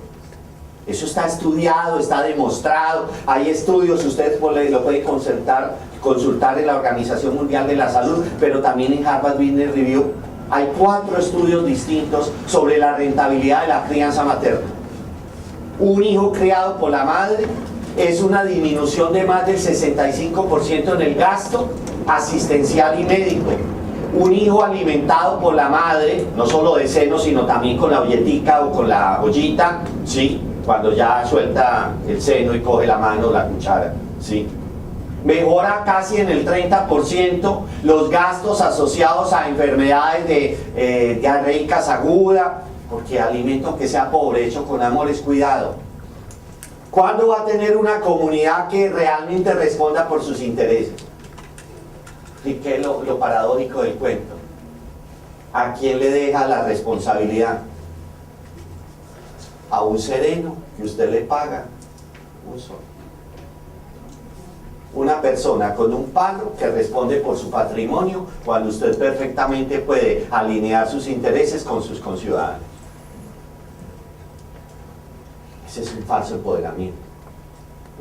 eso está estudiado, está demostrado, hay estudios, ustedes lo pueden consultar en la Organización Mundial de la Salud, pero también en Harvard Business Review. Hay 4 estudios distintos sobre la rentabilidad de la crianza materna. Un hijo criado por la madre es una disminución de más del 65% en el gasto asistencial y médico. Un hijo alimentado por la madre, no solo de seno, sino también con la olletica o con la ollita, ¿sí? Cuando ya suelta el seno y coge la mano, la cuchara, ¿sí? Mejora casi en el 30% los gastos asociados a enfermedades de diarreicas agudas, porque alimento que sea pobre, hecho con amor, es cuidado. ¿Cuándo va a tener una comunidad que realmente responda por sus intereses? ¿Y qué es lo paradójico del cuento? ¿A quién le deja la responsabilidad? A un sereno que usted le paga un sol. Una persona con un palo que responde por su patrimonio cuando usted perfectamente puede alinear sus intereses con sus conciudadanos. Ese es un falso empoderamiento.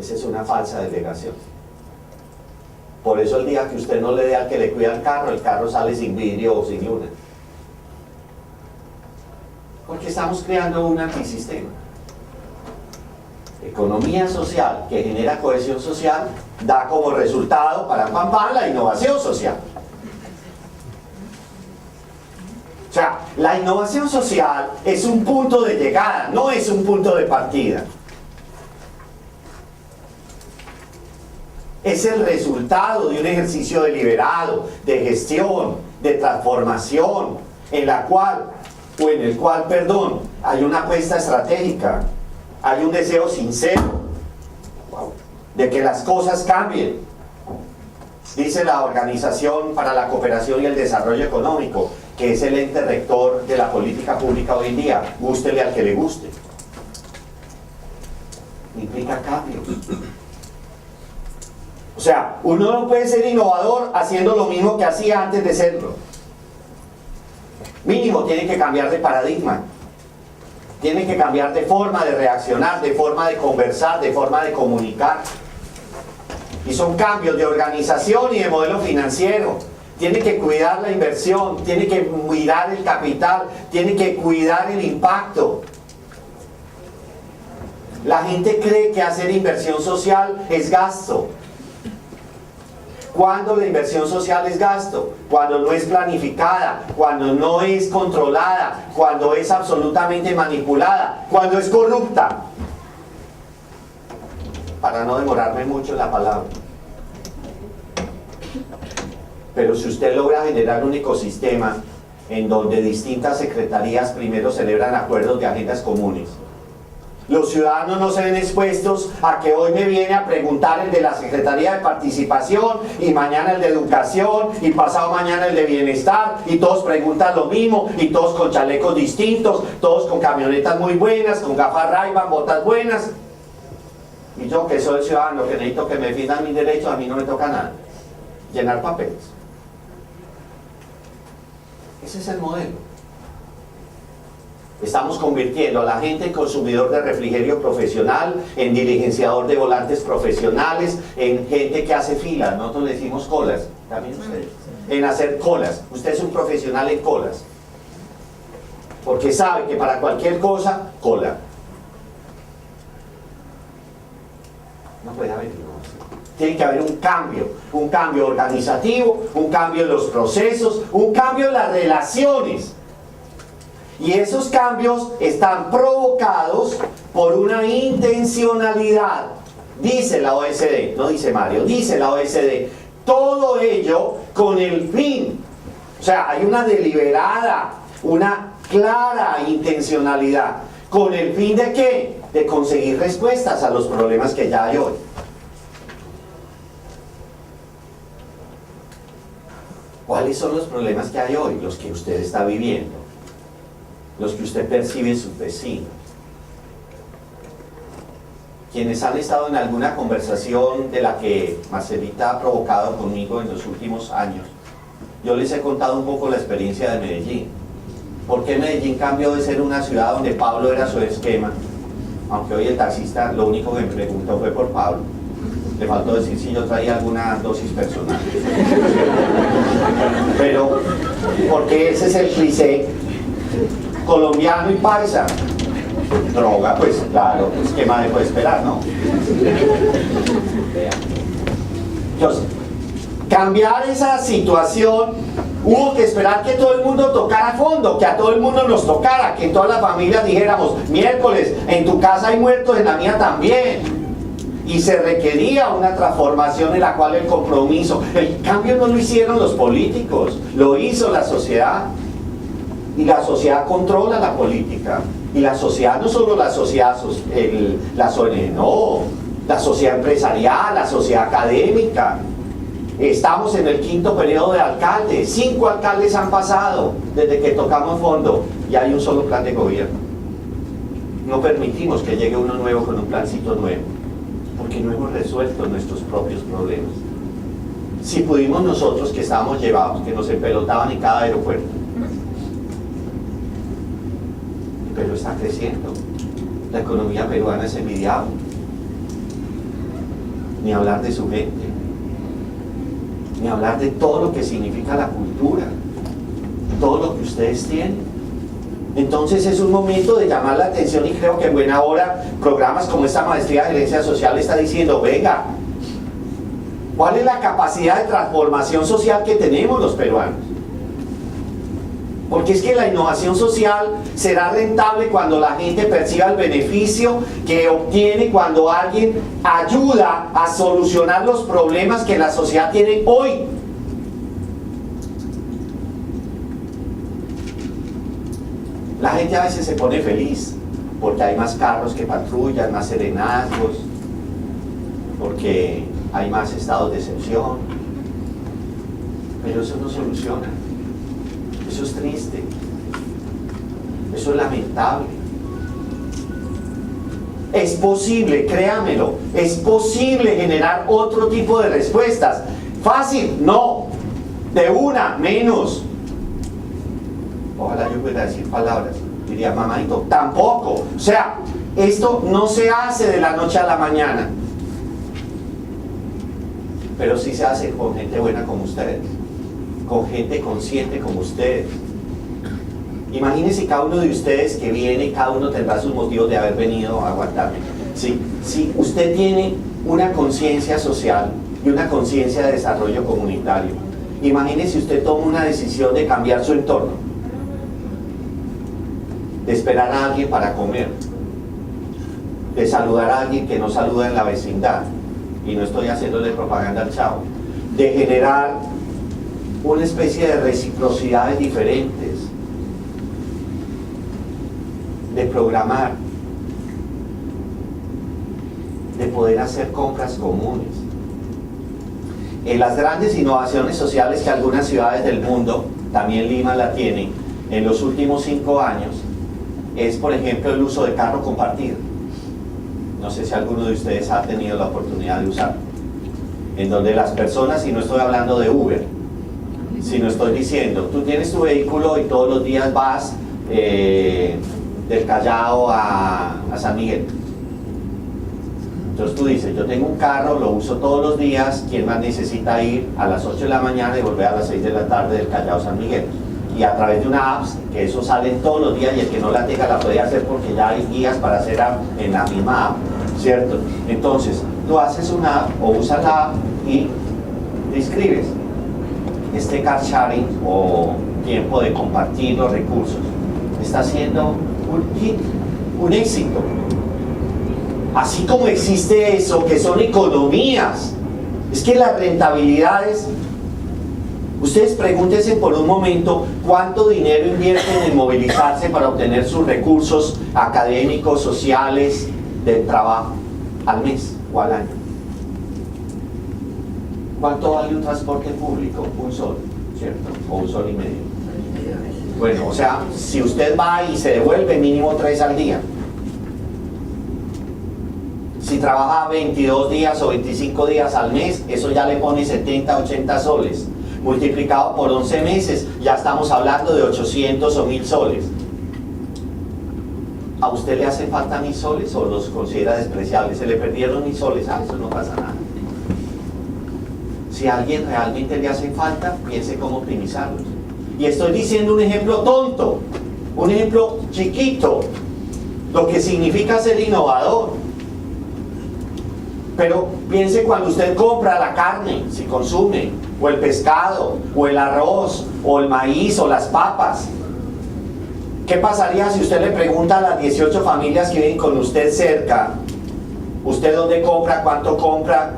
Esa es una falsa delegación. Por eso el día que usted no le dé al que le cuida el carro sale sin vidrio o sin luna. Porque estamos creando un antisistema. Economía social que genera cohesión social da como resultado para la innovación social. O sea, la innovación social es un punto de llegada, no es un punto de partida. Es el resultado de un ejercicio deliberado, de gestión, de transformación, en el cual, hay una apuesta estratégica, hay un deseo sincero de que las cosas cambien. Dice la Organización para la Cooperación y el Desarrollo Económico, que es el ente rector de la política pública hoy en día, gústele al que le guste. Implica cambio. O sea, uno no puede ser innovador haciendo lo mismo que hacía antes de serlo. Mínimo tiene que cambiar de paradigma. Tiene que cambiar de forma de reaccionar, de forma de conversar, de forma de comunicar. Y son cambios de organización y de modelo financiero. Tiene que cuidar la inversión, tiene que cuidar el capital, tiene que cuidar el impacto. La gente cree que hacer inversión social es gasto. ¿Cuándo la inversión social es gasto? Cuando no es planificada, cuando no es controlada, cuando es absolutamente manipulada, cuando es corrupta. Para no demorarme mucho en la palabra. Pero si usted logra generar un ecosistema en donde distintas secretarías primero celebran acuerdos de agendas comunes, Los ciudadanos no se ven expuestos a que hoy me viene a preguntar el de la Secretaría de Participación y mañana el de Educación y pasado mañana el de Bienestar y todos preguntan lo mismo y todos con chalecos distintos, todos con camionetas muy buenas, con gafas Ray-Ban, botas buenas. Y yo que soy el ciudadano que necesito que me defiendan mis derechos, a mí no me toca nada. Llenar papeles. Ese es el modelo. Estamos convirtiendo a la gente en consumidor de refrigerio profesional, en diligenciador de volantes profesionales, en gente que hace filas, nosotros le decimos colas, también ustedes, en hacer colas. Usted es un profesional en colas, porque sabe que para cualquier cosa, cola. No puede haber, tiene que haber un cambio organizativo, un cambio en los procesos, un cambio en las relaciones. Y esos cambios están provocados por una intencionalidad. Dice la OSD, no dice Mario, dice la OSD, todo ello con el fin. O sea, hay una deliberada, una clara intencionalidad. ¿Con el fin de qué? De conseguir respuestas a los problemas que ya hay hoy. ¿Cuáles son los problemas que hay hoy? Los que usted está viviendo, los que usted percibe en sus vecinos. Quienes han estado en alguna conversación de la que Marcelita ha provocado conmigo en los últimos años, yo les he contado un poco la experiencia de Medellín. ¿Por qué Medellín cambió de ser una ciudad donde Pablo era su esquema? Aunque hoy el taxista lo único que me preguntó fue por Pablo. Le faltó decir si yo traía alguna dosis personal. Pero, porque ese es el cliché colombiano y paisa. Droga, pues claro, pues qué más me puede esperar, ¿no? Entonces, cambiar esa situación, hubo que esperar que todo el mundo tocara fondo, que a todo el mundo nos tocara, que en todas las familias dijéramos, miércoles, en tu casa hay muertos, en la mía también. Y se requería una transformación en la cual el compromiso, el cambio no lo hicieron los políticos, lo hizo la sociedad. Y la sociedad controla la política. Y la sociedad, no solo la sociedad, las ONG, no, la sociedad empresarial, la sociedad académica. Estamos en el 5º periodo de alcaldes, 5 alcaldes han pasado desde que tocamos fondo y hay un solo plan de gobierno. No permitimos que llegue uno nuevo con un plancito nuevo, porque no hemos resuelto nuestros propios problemas. Si pudimos nosotros que estábamos llevados, que nos empelotaban en cada aeropuerto, pero está creciendo. La economía peruana es envidiable. Ni hablar de su gente, ni hablar de todo lo que significa la cultura, todo lo que ustedes tienen. Entonces es un momento de llamar la atención y creo que en buena hora programas como esta maestría de gerencia social está diciendo, venga, ¿cuál es la capacidad de transformación social que tenemos los peruanos? Porque es que la innovación social será rentable cuando la gente perciba el beneficio que obtiene cuando alguien ayuda a solucionar los problemas que la sociedad tiene hoy. La gente a veces se pone feliz porque hay más carros que patrullan, más serenazgos, porque hay más estados de excepción, pero eso no soluciona. Eso es triste, eso es lamentable. Es posible, créamelo, es posible generar otro tipo de respuestas. ¿Fácil? No. De una, menos. Ojalá yo pudiera decir palabras, diría mamadito, tampoco. O sea, esto no se hace de la noche a la mañana, pero sí se hace con gente buena como ustedes, con gente consciente como ustedes. Imagínense cada uno de ustedes que viene, cada uno tendrá sus motivos de haber venido a aguantarme. Si usted tiene una conciencia social y una conciencia de desarrollo comunitario, imagínense usted toma una decisión de cambiar su entorno, de esperar a alguien para comer, de saludar a alguien que no saluda en la vecindad, y no estoy haciéndole propaganda al chavo, de generar una especie de reciprocidades diferentes, de programar, de poder hacer compras comunes. En las grandes innovaciones sociales que algunas ciudades del mundo, también Lima la tiene, en los últimos 5 años, es por ejemplo el uso de carro compartido. No sé si alguno de ustedes ha tenido la oportunidad de usarlo. En donde las personas, y no estoy hablando de Uber, sino estoy diciendo, tú tienes tu vehículo y todos los días vas del Callao a San Miguel. Entonces tú dices, yo tengo un carro, lo uso todos los días, ¿quién más necesita ir a las 8 de la mañana y volver a las 6 de la tarde del Callao a San Miguel? Y a través de una app, que eso sale todos los días y el que no la tenga la puede hacer porque ya hay guías para hacer app en la misma app, ¿cierto? Entonces, tú haces una app o usas la app y te inscribes. Este car sharing o tiempo de compartir los recursos está siendo un hit, un éxito. Así como existe eso, que son economías, es que las rentabilidades, ustedes pregúntense por un momento cuánto dinero invierten en movilizarse para obtener sus recursos académicos, sociales, del trabajo, al mes o al año. ¿Cuánto vale un transporte público? Un sol, ¿cierto? O un sol y medio. Bueno, o sea, si usted va y se devuelve, mínimo 3 al día. Si trabaja 22 días o 25 días al mes, eso ya le pone 70, 80 soles. Multiplicado por 11 meses, ya estamos hablando de 800 o 1000 soles. ¿A usted le hace falta 1000 soles o los considera despreciables? Se le perdieron 1000 soles, eso no pasa nada. Si a alguien realmente le hace falta, piense cómo optimizarlos. Y estoy diciendo un ejemplo tonto, un ejemplo chiquito, lo que significa ser innovador. Pero piense cuando usted compra la carne, si consume, o el pescado, o el arroz, o el maíz, o las papas. ¿Qué pasaría si usted le pregunta a las 18 familias que viven con usted cerca, usted dónde compra, cuánto compra?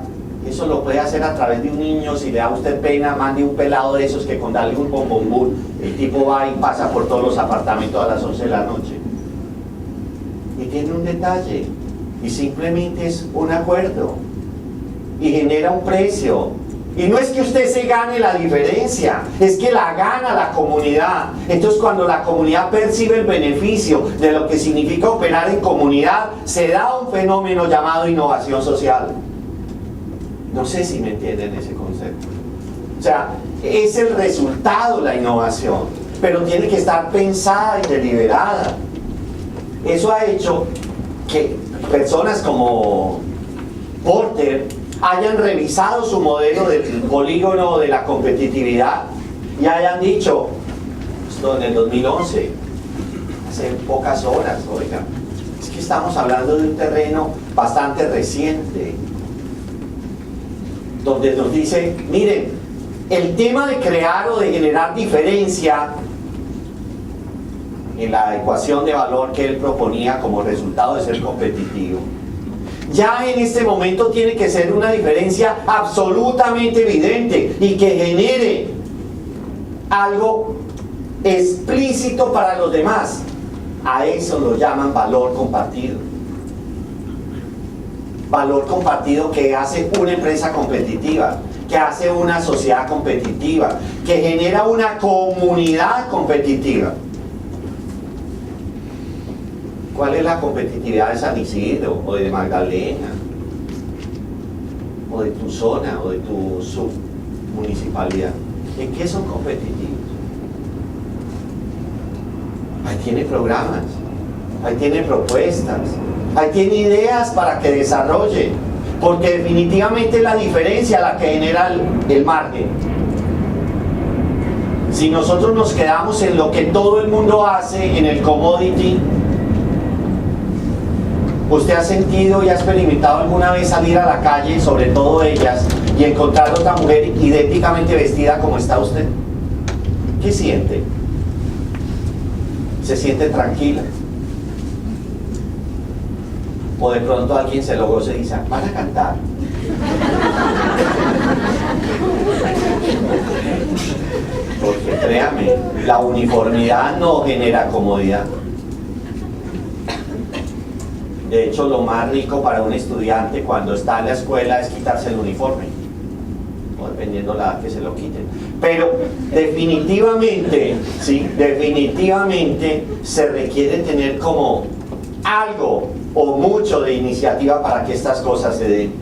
Eso lo puede hacer a través de un niño. Si le da a usted pena, mande un pelado de esos que con darle un bombombún, el tipo va y pasa por todos los apartamentos a las 11 de la noche. Y tiene un detalle, y simplemente es un acuerdo, y genera un precio. Y no es que usted se gane la diferencia, es que la gana la comunidad. Entonces cuando la comunidad percibe el beneficio de lo que significa operar en comunidad, se da un fenómeno llamado innovación social. No sé si me entienden ese concepto. O sea, es el resultado la innovación, pero tiene que estar pensada y deliberada. Eso ha hecho que personas como Porter hayan revisado su modelo del polígono de la competitividad y hayan dicho, esto en el 2011, hace pocas horas, oiga, es que estamos hablando de un terreno bastante reciente, donde nos dice, miren, el tema de crear o de generar diferencia en la ecuación de valor que él proponía como resultado de ser competitivo, ya en este momento tiene que ser una diferencia absolutamente evidente y que genere algo explícito para los demás. A eso lo llaman valor compartido. Valor compartido que hace una empresa competitiva, que hace una sociedad competitiva, que genera una comunidad competitiva. ¿Cuál es la competitividad de San Isidro, o de Magdalena, o de tu zona, o de tu submunicipalidad? ¿En qué son competitivos? Ahí tiene programas, ahí tiene propuestas, ahí tiene ideas para que desarrolle, porque definitivamente es la diferencia la que genera el margen. Si nosotros nos quedamos en lo que todo el mundo hace, en el commodity, ¿usted ha sentido y ha experimentado alguna vez salir a la calle, sobre todo ellas, y encontrar otra mujer idénticamente vestida como está usted? ¿Qué siente? ¿Se siente tranquila? O de pronto alguien se lo goza y dice, ¿van a cantar? Porque créame, la uniformidad no genera comodidad. De hecho, lo más rico para un estudiante cuando está en la escuela es quitarse el uniforme, o dependiendo la edad que se lo quiten. Pero definitivamente, sí, definitivamente se requiere tener como algo o mucho de iniciativa para que estas cosas se den.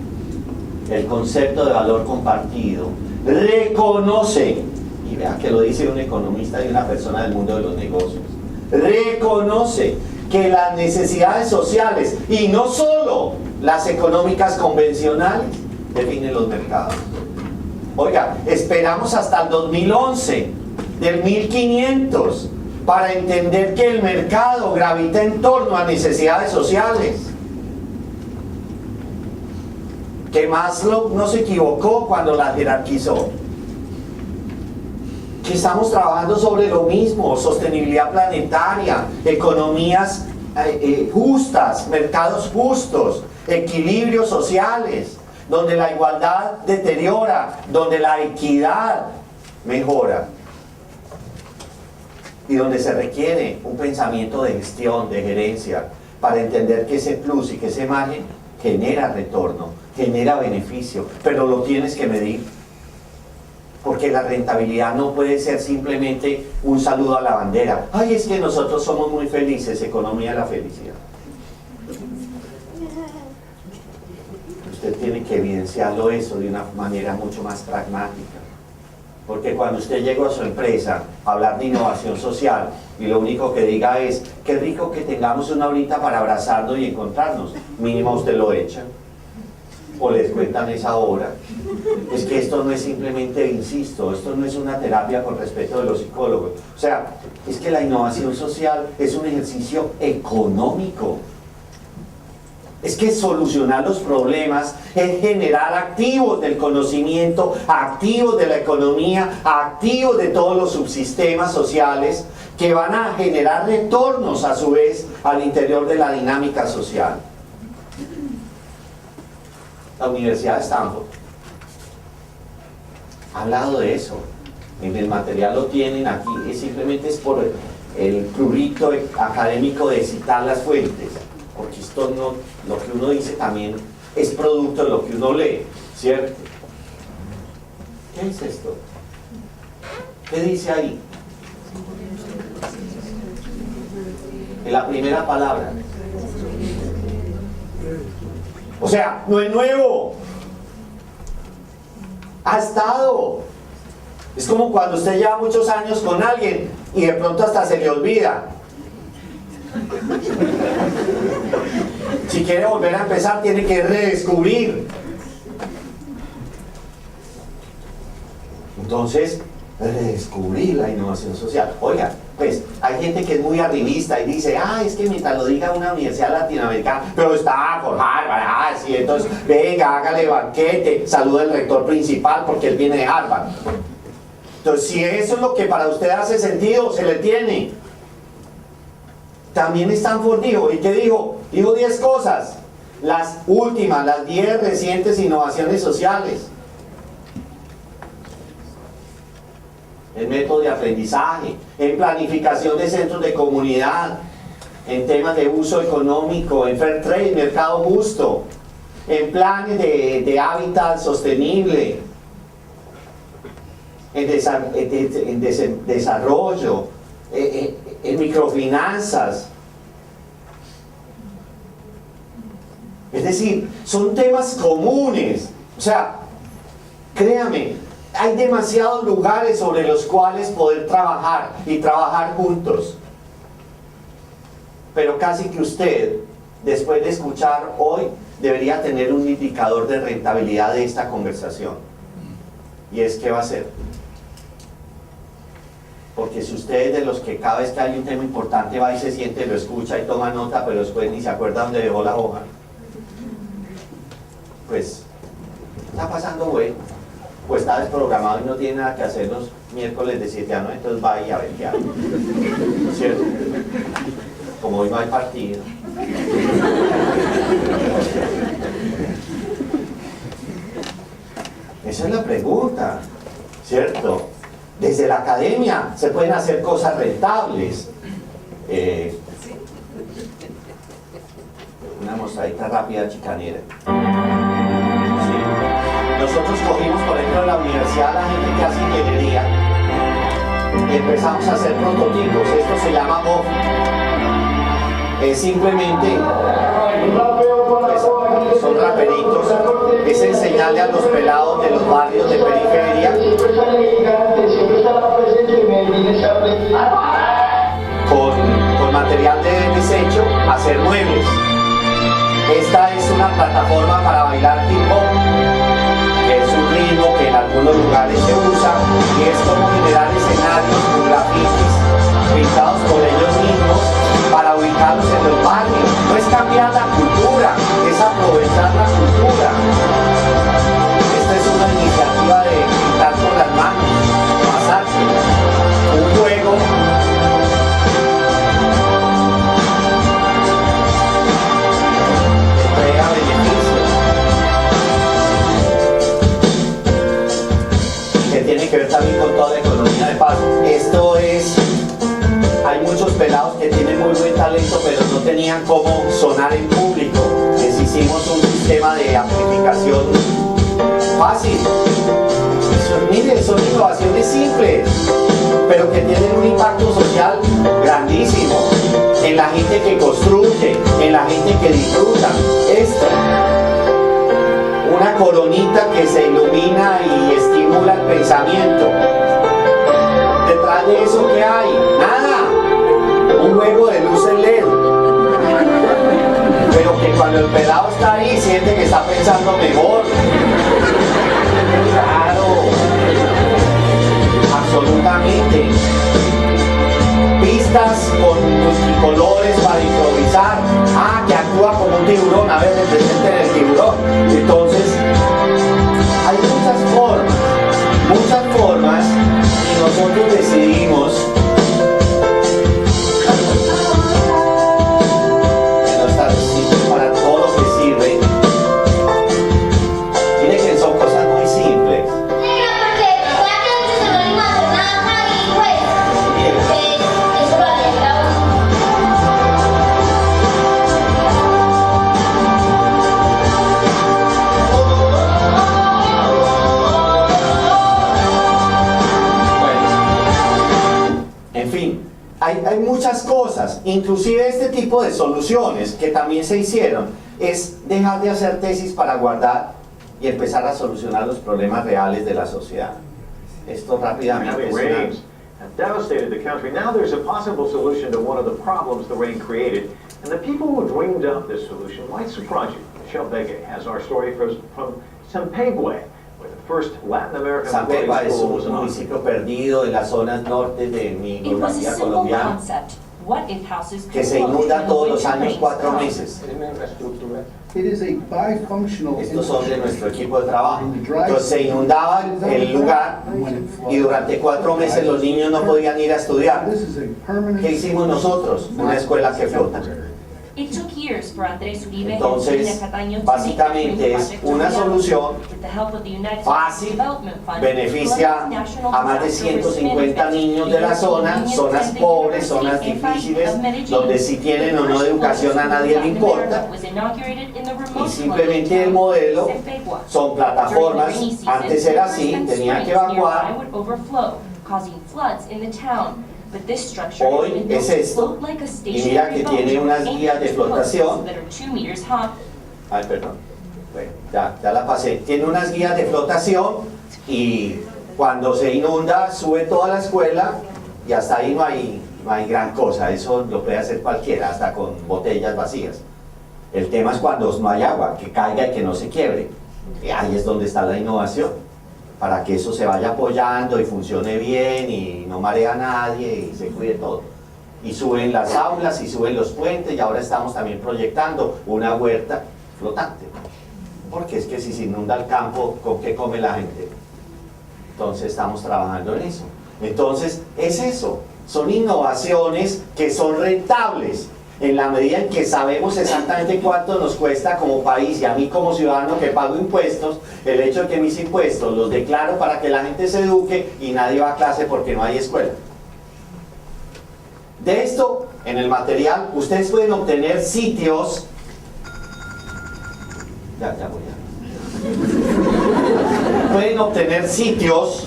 El concepto de valor compartido reconoce, y vea que lo dice un economista y una persona del mundo de los negocios, reconoce que las necesidades sociales, y no solo las económicas convencionales, definen los mercados. Oiga, esperamos hasta el 2011, del 1500, para entender que el mercado gravita en torno a necesidades sociales. Que Maslow no se equivocó cuando la jerarquizó. Que estamos trabajando sobre lo mismo: sostenibilidad planetaria, economías justas, mercados justos, equilibrios sociales, donde la igualdad deteriora, donde la equidad mejora, y donde se requiere un pensamiento de gestión, de gerencia, para entender que ese plus y que ese margen genera retorno, genera beneficio, pero lo tienes que medir. Porque la rentabilidad no puede ser simplemente un saludo a la bandera. Ay, es que nosotros somos muy felices, economía de la felicidad. Usted tiene que evidenciarlo eso de una manera mucho más pragmática. Porque cuando usted llega a su empresa a hablar de innovación social y lo único que diga es: qué rico que tengamos una horita para abrazarnos y encontrarnos, mínimo usted lo echa. O les cuentan esa hora. Es que esto no es simplemente, insisto, esto no es una terapia con respeto de los psicólogos. O sea, es que la innovación social es un ejercicio económico. Es que solucionar los problemas es generar activos del conocimiento, activos de la economía, activos de todos los subsistemas sociales que van a generar retornos a su vez al interior de la dinámica social. La Universidad de Stanford ha hablado de eso. En el material lo tienen aquí, simplemente es por el prurito académico de citar las fuentes, porque esto no, lo que uno dice también es producto de lo que uno lee, ¿cierto? ¿Qué es esto? ¿Qué dice ahí? En la primera palabra. O sea, no es nuevo. Ha estado. Es como cuando usted lleva muchos años con alguien y de pronto hasta se le olvida. Si quiere volver a empezar, tiene que redescubrir. Entonces, redescubrir la innovación social. Oiga, pues hay gente que es muy arribista y dice: ah, es que mientras lo diga una universidad latinoamericana, pero está por Harvard, sí, entonces venga, hágale banquete, saluda al rector principal porque él viene de Harvard. Entonces, si eso es lo que para usted hace sentido, se le tiene. También Stanford dijo, ¿y qué dijo? Dijo 10 cosas, las últimas, las 10 recientes innovaciones sociales. En método de aprendizaje, en planificación de centros de comunidad, en temas de uso económico, en fair trade, mercado justo, en planes de hábitat sostenible, en desarrollo, en microfinanzas. Es decir, son temas comunes. O sea, créame, hay demasiados lugares sobre los cuales poder trabajar y trabajar juntos. Pero casi que usted, después de escuchar hoy, debería tener un indicador de rentabilidad de esta conversación. Y es: ¿qué va a hacer? Porque si usted es de los que cada vez que hay un tema importante va y se siente, lo escucha y toma nota, pero después ni se acuerda dónde dejó la hoja, pues está pasando bueno, pues está desprogramado y no tiene nada que hacer los miércoles de 7 a 9, entonces va y a ver qué hace, ¿cierto? Como hoy no hay partido. Esa es la pregunta, ¿cierto? Desde la academia se pueden hacer cosas rentables. Una mostradita rápida chicanera. Sí. Nosotros cogimos, por ejemplo, en la universidad la gente que hace ingeniería y empezamos a hacer prototipos. Esto se llama MOF. Es simplemente, pues, son raperitos, es enseñarle a los pelados de los barrios de periferia con material de desecho hacer muebles. Esta es una plataforma para bailar hip hop, que es un ritmo que en algunos lugares se usa, y es como generar escenarios con grafitis pintados por ellos mismos para ubicarlos en los barrios. No es cambiar la cultura, es aprovechar la cultura. Esta es una iniciativa de pintar con las manos, pasarse, un juego. Entrega beneficios, que tiene que ver también con toda la economía de paz. Esto es... Hay muchos pelados que tienen muy buen talento, pero no tenían cómo sonar en público. Les hicimos un sistema de amplificación fácil. Miren, son innovaciones simples, pero que tienen un impacto social grandísimo en la gente que construye, en la gente que disfruta. Una coronita que se ilumina y estimula el pensamiento. Detrás de eso, ¿qué hay? Nada. Un juego de luces LED, pero que cuando el pelado está ahí siente que está pensando mejor. Claro, absolutamente. Pistas con multicolores para improvisar. Ah, que actúa como un tiburón, a ver, representen el tiburón. Entonces, hay muchas formas, y nosotros decidimos para todo lo que sirve. Miren que son cosas muy simples. En fin, hay muchas cosas, inclusive este tipo de soluciones que también se hicieron, es dejar de hacer tesis para guardar y empezar a solucionar los problemas reales de la sociedad. Esto rápidamente es una... Devastated the country. Now there's a possible solution to one of the problems the rain created, and the people who dreamed up this solution might surprise you. Michelle Vega has our story from Sampegua, where the first Latin American Sampegua es school was un inaugurated. municipio perdido en las zonas norte de mi geografía colombiana, que se inunda todos los años 4 meses. It is a bifunctional Estos son de nuestro equipo de trabajo. Entonces se inundaba el lugar y durante 4 meses los niños no podían ir a estudiar. ¿Qué hicimos nosotros? Una escuela que flota. Entonces, básicamente es una solución fácil, beneficia a más de 150 niños de la zona, zonas pobres, zonas difíciles, donde si tienen o no educación a nadie le importa. Y simplemente el modelo son plataformas, antes era así, tenían que evacuar. Hoy es esto, y mira que tiene unas guías de flotación. Ay, perdón, bueno, ya la pasé. Tiene unas guías de flotación y cuando se inunda sube toda la escuela y hasta ahí no hay gran cosa. Eso lo puede hacer cualquiera, hasta con botellas vacías. El tema es cuando no hay agua, que caiga y que no se quiebre. Y ahí es donde está la innovación, para que eso se vaya apoyando y funcione bien y no marea a nadie y se cuide todo. Y suben las aulas y suben los puentes, y ahora estamos también proyectando una huerta flotante, porque es que si se inunda el campo, ¿con qué come la gente? Entonces estamos trabajando en eso. Entonces es eso, son innovaciones que son rentables en la medida en que sabemos exactamente cuánto nos cuesta como país, y a mí como ciudadano que pago impuestos, el hecho de que mis impuestos los declaro para que la gente se eduque y nadie va a clase porque no hay escuela. De esto, en el material, ustedes pueden obtener sitios Ya voy a... Pueden obtener sitios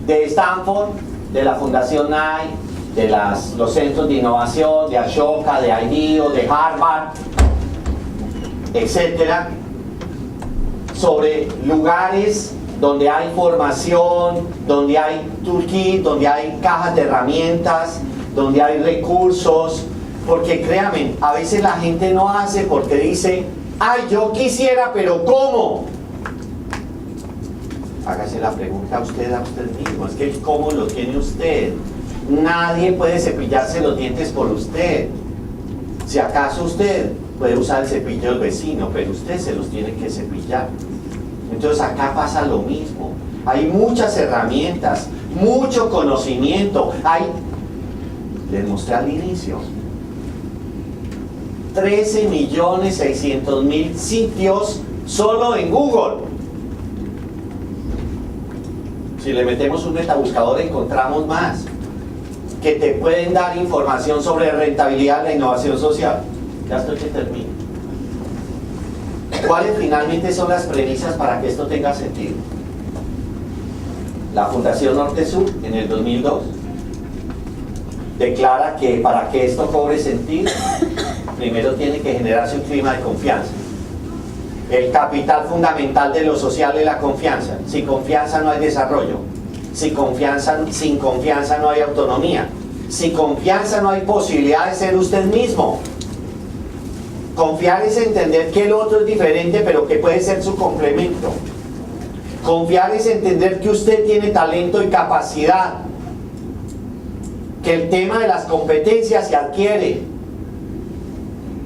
de Stanford, de la Fundación Knight, de los centros de innovación, de Ashoka, de IDEO, de Harvard, etcétera, sobre lugares donde hay formación, donde hay toolkit, donde hay cajas de herramientas, donde hay recursos, porque créanme, a veces la gente no hace porque dice, ay, yo quisiera, pero ¿cómo? Hágase la pregunta a usted mismo, es que el cómo lo tiene usted. Nadie puede cepillarse los dientes por usted. Si acaso usted puede usar el cepillo del vecino, pero usted se los tiene que cepillar. Entonces acá pasa lo mismo. Hay muchas herramientas, mucho conocimiento. Les mostré al inicio, 13.600.000 sitios solo en Google. Si le metemos un metabuscador encontramos más que te pueden dar información sobre rentabilidad de la innovación social. Ya estoy que termino. ¿Cuáles finalmente son las premisas para que esto tenga sentido? La Fundación Norte Sur en el 2002 declara que para que esto cobre sentido, primero tiene que generarse un clima de confianza. El capital fundamental de lo social es la confianza. Sin confianza no hay desarrollo. Sin confianza no hay autonomía. Sin confianza no hay posibilidad de ser usted mismo. Confiar es entender que el otro es diferente, pero que puede ser su complemento. Confiar es entender que usted tiene talento y capacidad. Que el tema de las competencias se adquiere.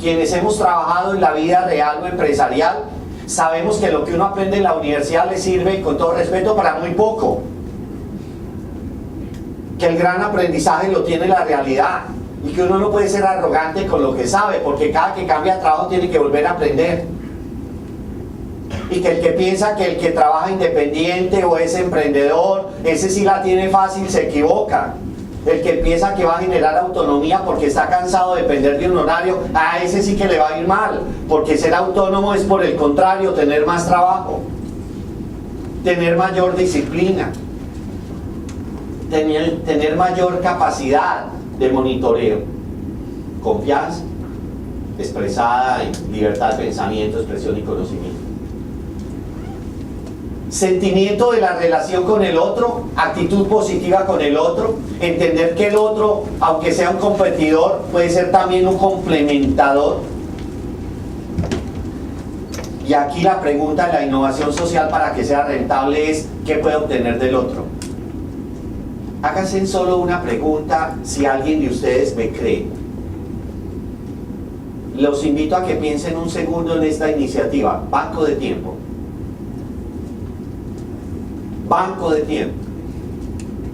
Quienes hemos trabajado en la vida real o empresarial, sabemos que lo que uno aprende en la universidad le sirve, con todo respeto, para muy poco. Que el gran aprendizaje lo tiene la realidad y que uno no puede ser arrogante con lo que sabe, porque cada que cambia de trabajo tiene que volver a aprender. Y que el que piensa que el que trabaja independiente o es emprendedor, ese sí la tiene fácil, se equivoca. El que piensa que va a generar autonomía porque está cansado de depender de un horario, a ese sí que le va a ir mal, porque ser autónomo es, por el contrario, tener más trabajo, tener mayor disciplina, tener mayor capacidad de monitoreo, confianza expresada en libertad de pensamiento, expresión y conocimiento. Sentimiento de la relación con el otro, actitud positiva con el otro, entender que el otro, aunque sea un competidor, puede ser también un complementador. Y aquí la pregunta de la innovación social para que sea rentable es, ¿qué puede obtener del otro? Háganse solo una pregunta si alguien de ustedes me cree. Los invito a que piensen un segundo en esta iniciativa, banco de tiempo. Banco de tiempo.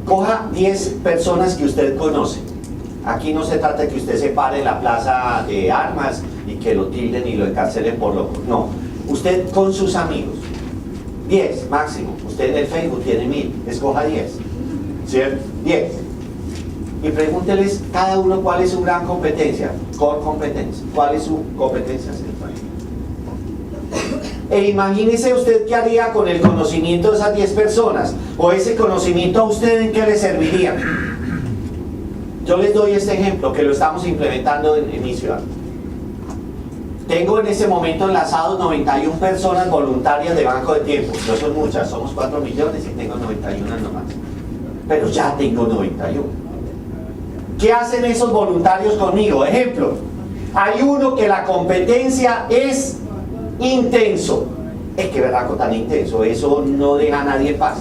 Coja 10 personas que usted conoce. Aquí no se trata de que usted se pare en la plaza de armas y que lo tilden y lo encarcelen por loco. No, usted con sus amigos. 10 máximo. Usted en el Facebook tiene 1000. Escoja 10. ¿Cierto? 10. Y pregúnteles cada uno cuál es su gran competencia. Core competencia. ¿Cuál es su competencia central? E imagínese usted qué haría con el conocimiento de esas 10 personas, o ese conocimiento a usted en qué le serviría. Yo les doy este ejemplo que lo estamos implementando en mi ciudad. Tengo en ese momento enlazados 91 personas voluntarias de banco de tiempo. No son muchas, somos 4 millones y tengo 91 nomás. Pero ya tengo 91. ¿Qué hacen esos voluntarios conmigo? Ejemplo, hay uno que la competencia es intenso. Es que verraco tan intenso, eso no deja a nadie en paz.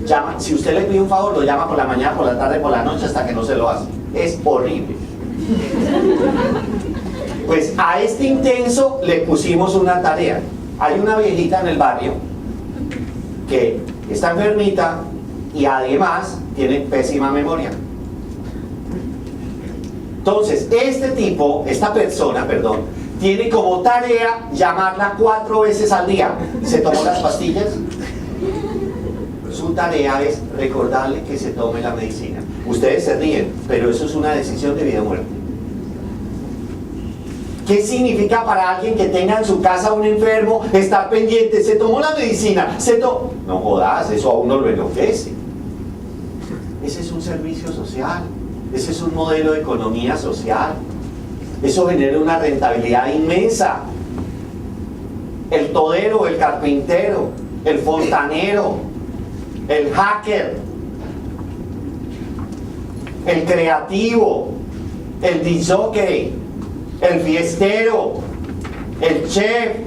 Llama, si usted le pide un favor, lo llama por la mañana, por la tarde, por la noche, hasta que no se lo hace. Es horrible. Pues a este intenso le pusimos una tarea. Hay una viejita en el barrio que está enfermita y además tiene pésima memoria. Entonces, esta persona, tiene como tarea llamarla 4 veces al día. ¿Se tomó las pastillas? Su tarea es recordarle que se tome la medicina. Ustedes se ríen, pero eso es una decisión de vida o muerte. ¿Qué significa para alguien que tenga en su casa un enfermo estar pendiente? ¿Se tomó la medicina? No jodas, eso a uno lo enloquece. Ese es un servicio social. Ese es un modelo de economía social. Eso genera una rentabilidad inmensa. El todero, el carpintero, el fontanero, el hacker, el creativo, el disjockey, el fiestero, el chef,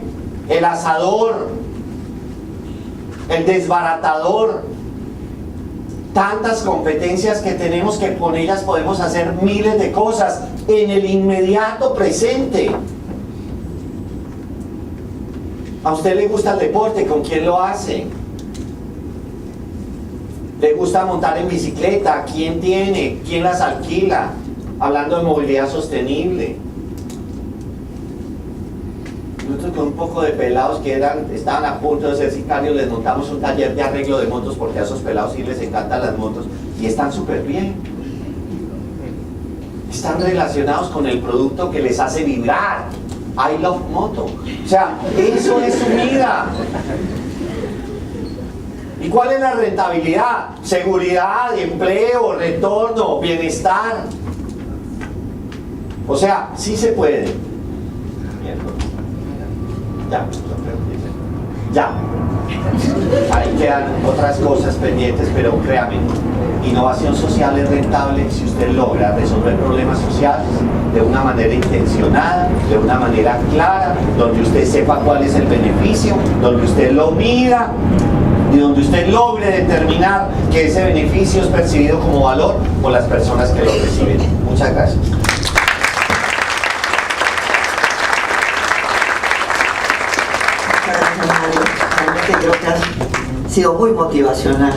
el asador, el desbaratador. Tantas competencias que tenemos que con ellas podemos hacer miles de cosas en el inmediato presente. ¿A usted le gusta el deporte? ¿Con quién lo hace? ¿Le gusta montar en bicicleta? ¿Quién tiene? ¿Quién las alquila? Hablando de movilidad sostenible. Nosotros con un poco de pelados que estaban a punto de ser sicarios, les montamos un taller de arreglo de motos porque a esos pelados sí les encantan las motos y están súper bien. Están relacionados con el producto que les hace vibrar. I love moto. O sea, eso es su vida. ¿Y cuál es la rentabilidad? Seguridad, empleo, retorno, bienestar. O sea, sí se puede. Ya. Ahí quedan otras cosas pendientes, pero créame, innovación social es rentable si usted logra resolver problemas sociales de una manera intencionada, de una manera clara, donde usted sepa cuál es el beneficio, donde usted lo mida y donde usted logre determinar que ese beneficio es percibido como valor por las personas que lo reciben. Muchas gracias. Realmente creo que has sido muy motivacional.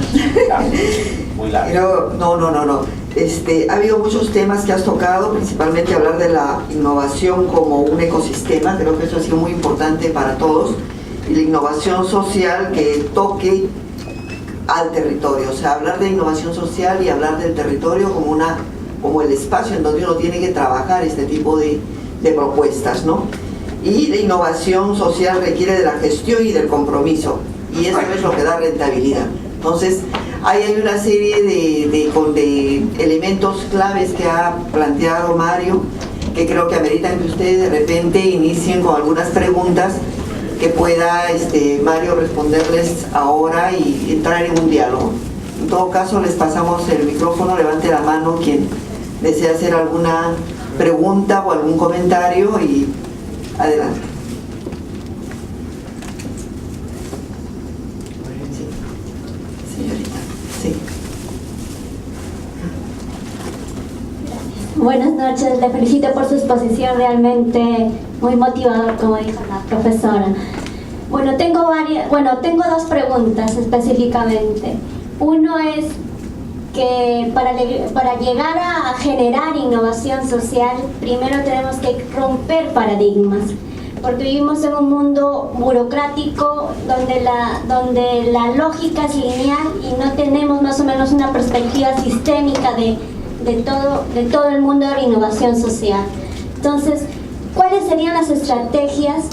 Muy largo. Pero no. Ha habido muchos temas que has tocado, principalmente hablar de la innovación como un ecosistema. Creo que eso ha sido muy importante para todos. Y la innovación social que toque al territorio. O sea, hablar de innovación social y hablar del territorio como el espacio en donde uno tiene que trabajar este tipo de propuestas, ¿no? Y la innovación social requiere de la gestión y del compromiso, y eso es lo que da rentabilidad. Entonces, hay una serie de elementos claves que ha planteado Mario, que creo que ameritan que ustedes de repente inicien con algunas preguntas que pueda Mario responderles ahora y entrar en un diálogo. En todo caso, les pasamos el micrófono. Levante la mano quien desea hacer alguna pregunta o algún comentario y adelante. Sí, señorita. Sí. Buenas noches, le felicito por su exposición, realmente muy motivador, como dijo la profesora. Bueno, tengo dos preguntas específicamente. Uno es que para llegar a generar innovación social, primero tenemos que romper paradigmas, porque vivimos en un mundo burocrático donde la lógica es lineal y no tenemos más o menos una perspectiva sistémica de todo el mundo de la innovación social. Entonces, ¿cuáles serían las estrategias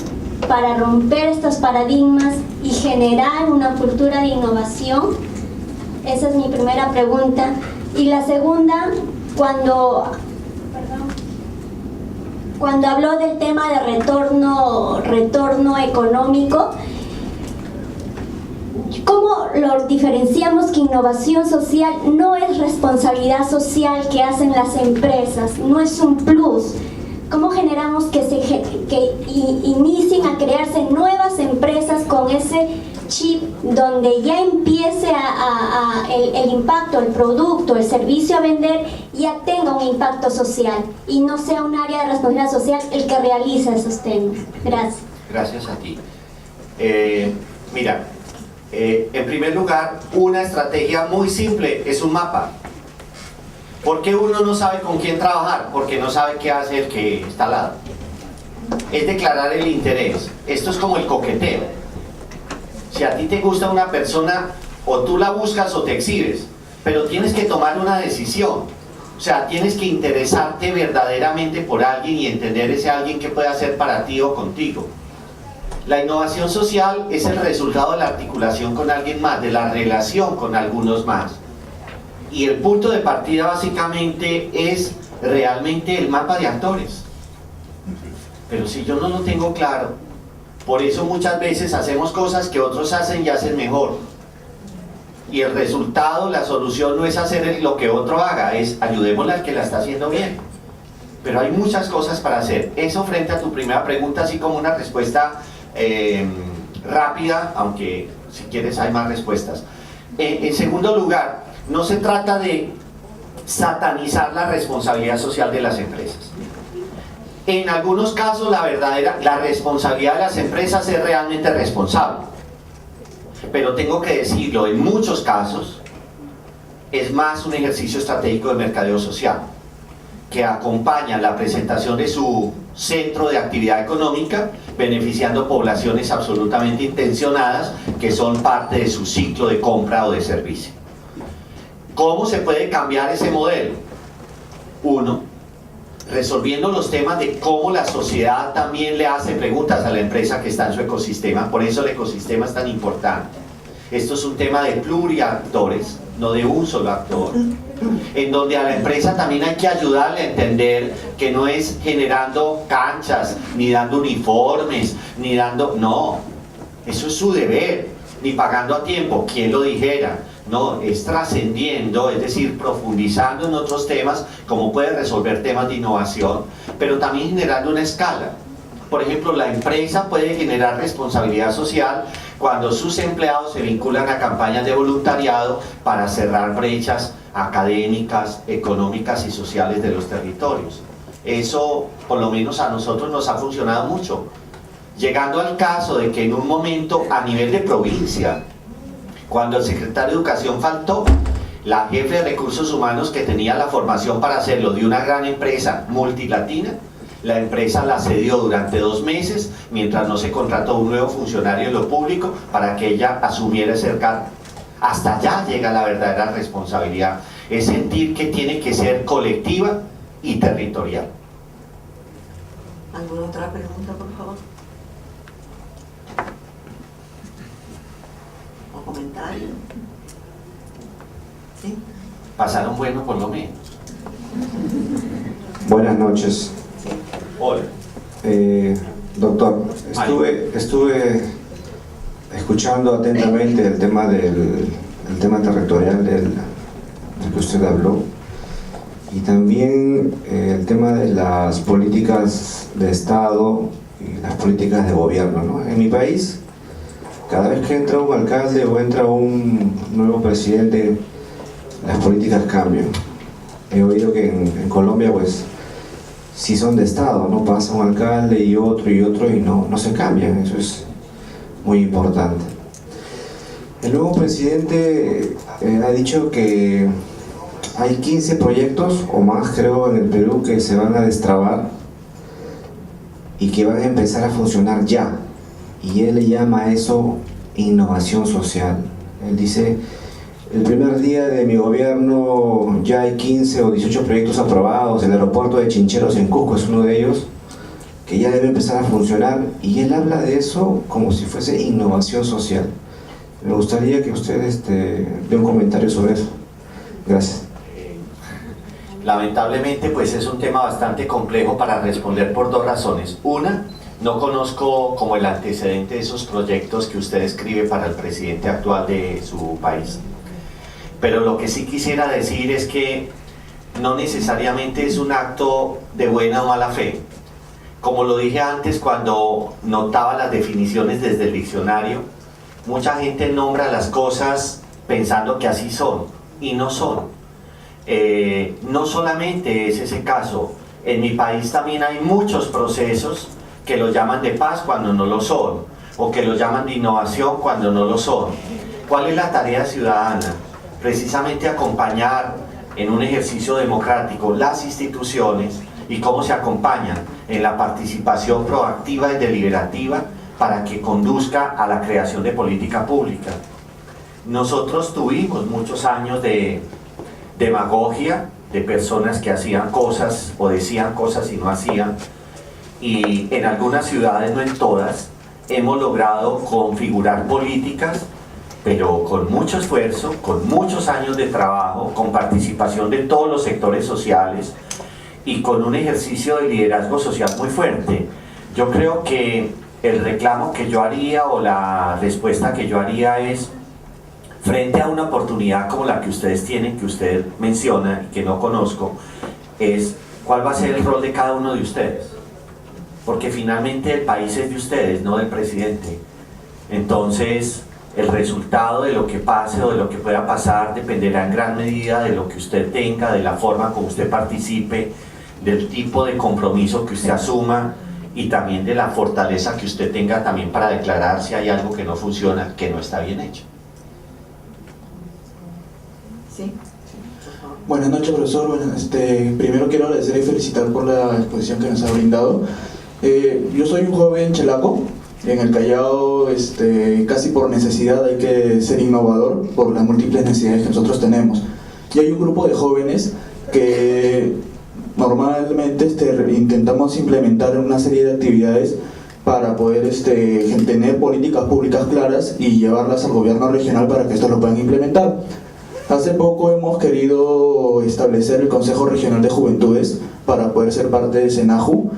para romper estos paradigmas y generar una cultura de innovación? Esa es mi primera pregunta. Y la segunda, cuando habló del tema de retorno económico, ¿cómo lo diferenciamos que innovación social no es responsabilidad social que hacen las empresas, no es un plus? ¿Cómo generamos que inicien a crearse nuevas empresas con ese chip donde ya empiece el impacto, el producto, el servicio a vender ya tenga un impacto social y no sea un área de responsabilidad social el que realiza esos temas? Gracias. Gracias a ti. Mira, en primer lugar, una estrategia muy simple es un mapa. ¿Por qué uno no sabe con quién trabajar? Porque no sabe qué hace el que está al lado. Es declarar el interés. Esto es como el coqueteo. Si a ti te gusta una persona, o tú la buscas o te exhibes, pero tienes que tomar una decisión. O sea, tienes que interesarte verdaderamente por alguien y entender ese alguien que puede hacer para ti o contigo. La innovación social es el resultado de la articulación con alguien más, de la relación con algunos más. Y el punto de partida básicamente es realmente el mapa de actores. Pero si yo no lo tengo claro, por eso muchas veces hacemos cosas que otros hacen y hacen mejor. Y el resultado, la solución no es hacer lo que otro haga, es ayudémosle al que la está haciendo bien. Pero hay muchas cosas para hacer. Eso frente a tu primera pregunta, así como una respuesta rápida, aunque si quieres hay más respuestas. En segundo lugar, no se trata de satanizar la responsabilidad social de las empresas. En algunos casos la responsabilidad de las empresas es realmente responsable. Pero tengo que decirlo, en muchos casos es más un ejercicio estratégico de mercadeo social que acompaña la presentación de su centro de actividad económica, beneficiando poblaciones absolutamente intencionadas que son parte de su ciclo de compra o de servicio. ¿Cómo se puede cambiar ese modelo? Uno, resolviendo los temas de cómo la sociedad también le hace preguntas a la empresa que está en su ecosistema. Por eso el ecosistema es tan importante. Esto es un tema de pluriactores, no de un solo actor, en donde a la empresa también hay que ayudarle a entender que no es generando canchas, ni dando uniformes, ni dando... No, eso es su deber, ni pagando a tiempo, ¿quién lo dijera? No, es trascendiendo, es decir, profundizando en otros temas, como puede resolver temas de innovación, pero también generando una escala. Por ejemplo, la empresa puede generar responsabilidad social cuando sus empleados se vinculan a campañas de voluntariado para cerrar brechas académicas, económicas y sociales de los territorios. Eso, por lo menos a nosotros, nos ha funcionado mucho. Llegando al caso de que en un momento a nivel de provincia, cuando el secretario de Educación faltó, la jefe de Recursos Humanos que tenía la formación para hacerlo de una gran empresa multilatina, la empresa la cedió durante 2 meses mientras no se contrató un nuevo funcionario en lo público para que ella asumiera ese cargo. Hasta allá llega la verdadera responsabilidad, es sentir que tiene que ser colectiva y territorial. ¿Alguna otra pregunta, por favor? ¿O comentario? ¿Sí? Pasaron bueno por lo menos. Buenas noches. Hola. Doctor, estuve escuchando atentamente el tema territorial del que usted habló, y también el tema de las políticas de Estado y las políticas de gobierno, ¿no? En mi país, cada vez que entra un alcalde o entra un nuevo presidente, las políticas cambian. He oído que en Colombia, pues, sí son de Estado, ¿no? Pasa un alcalde y otro y no se cambian. Eso es muy importante. El nuevo presidente ha dicho que hay 15 proyectos o más, creo, en el Perú que se van a destrabar y que van a empezar a funcionar ya. Y él le llama a eso innovación social. Él dice: el primer día de mi gobierno ya hay 15 o 18 proyectos aprobados. El aeropuerto de Chincheros en Cusco es uno de ellos, que ya debe empezar a funcionar, y él habla de eso como si fuese innovación social. Me gustaría que usted dé un comentario sobre eso. Gracias. Lamentablemente, pues es un tema bastante complejo para responder por 2 razones. Una, no conozco como el antecedente de esos proyectos que usted escribe para el presidente actual de su país. Pero lo que sí quisiera decir es que no necesariamente es un acto de buena o mala fe. Como lo dije antes cuando notaba las definiciones desde el diccionario, mucha gente nombra las cosas pensando que así son, y no son. No solamente es ese caso. En mi país también hay muchos procesos que lo llaman de paz cuando no lo son, o que lo llaman de innovación cuando no lo son. ¿Cuál es la tarea ciudadana? Precisamente acompañar en un ejercicio democrático las instituciones y cómo se acompañan en la participación proactiva y deliberativa para que conduzca a la creación de política pública. Nosotros tuvimos muchos años de demagogia de personas que hacían cosas o decían cosas y no hacían, y en algunas ciudades, no en todas, hemos logrado configurar políticas, pero con mucho esfuerzo, con muchos años de trabajo, con participación de todos los sectores sociales y con un ejercicio de liderazgo social muy fuerte. Yo creo que el reclamo que yo haría o la respuesta que yo haría es, frente a una oportunidad como la que ustedes tienen, que usted menciona y que no conozco, es cuál va a ser el rol de cada uno de ustedes. Porque finalmente el país es de ustedes, no del presidente. Entonces, el resultado de lo que pase o de lo que pueda pasar dependerá en gran medida de lo que usted tenga, de la forma como usted participe, del tipo de compromiso que usted asuma y también de la fortaleza que usted tenga también para declarar si hay algo que no funciona, que no está bien hecho. Sí. Buenas noches, profesor. Bueno, primero quiero agradecer y felicitar por la exposición que nos ha brindado. Yo soy un joven chelaco. En el Callao, casi por necesidad hay que ser innovador por las múltiples necesidades que nosotros tenemos. Y hay un grupo de jóvenes que normalmente intentamos implementar una serie de actividades para poder tener políticas públicas claras y llevarlas al gobierno regional para que estos lo puedan implementar. Hace poco hemos querido establecer el Consejo Regional de Juventudes para poder ser parte de SENAJU.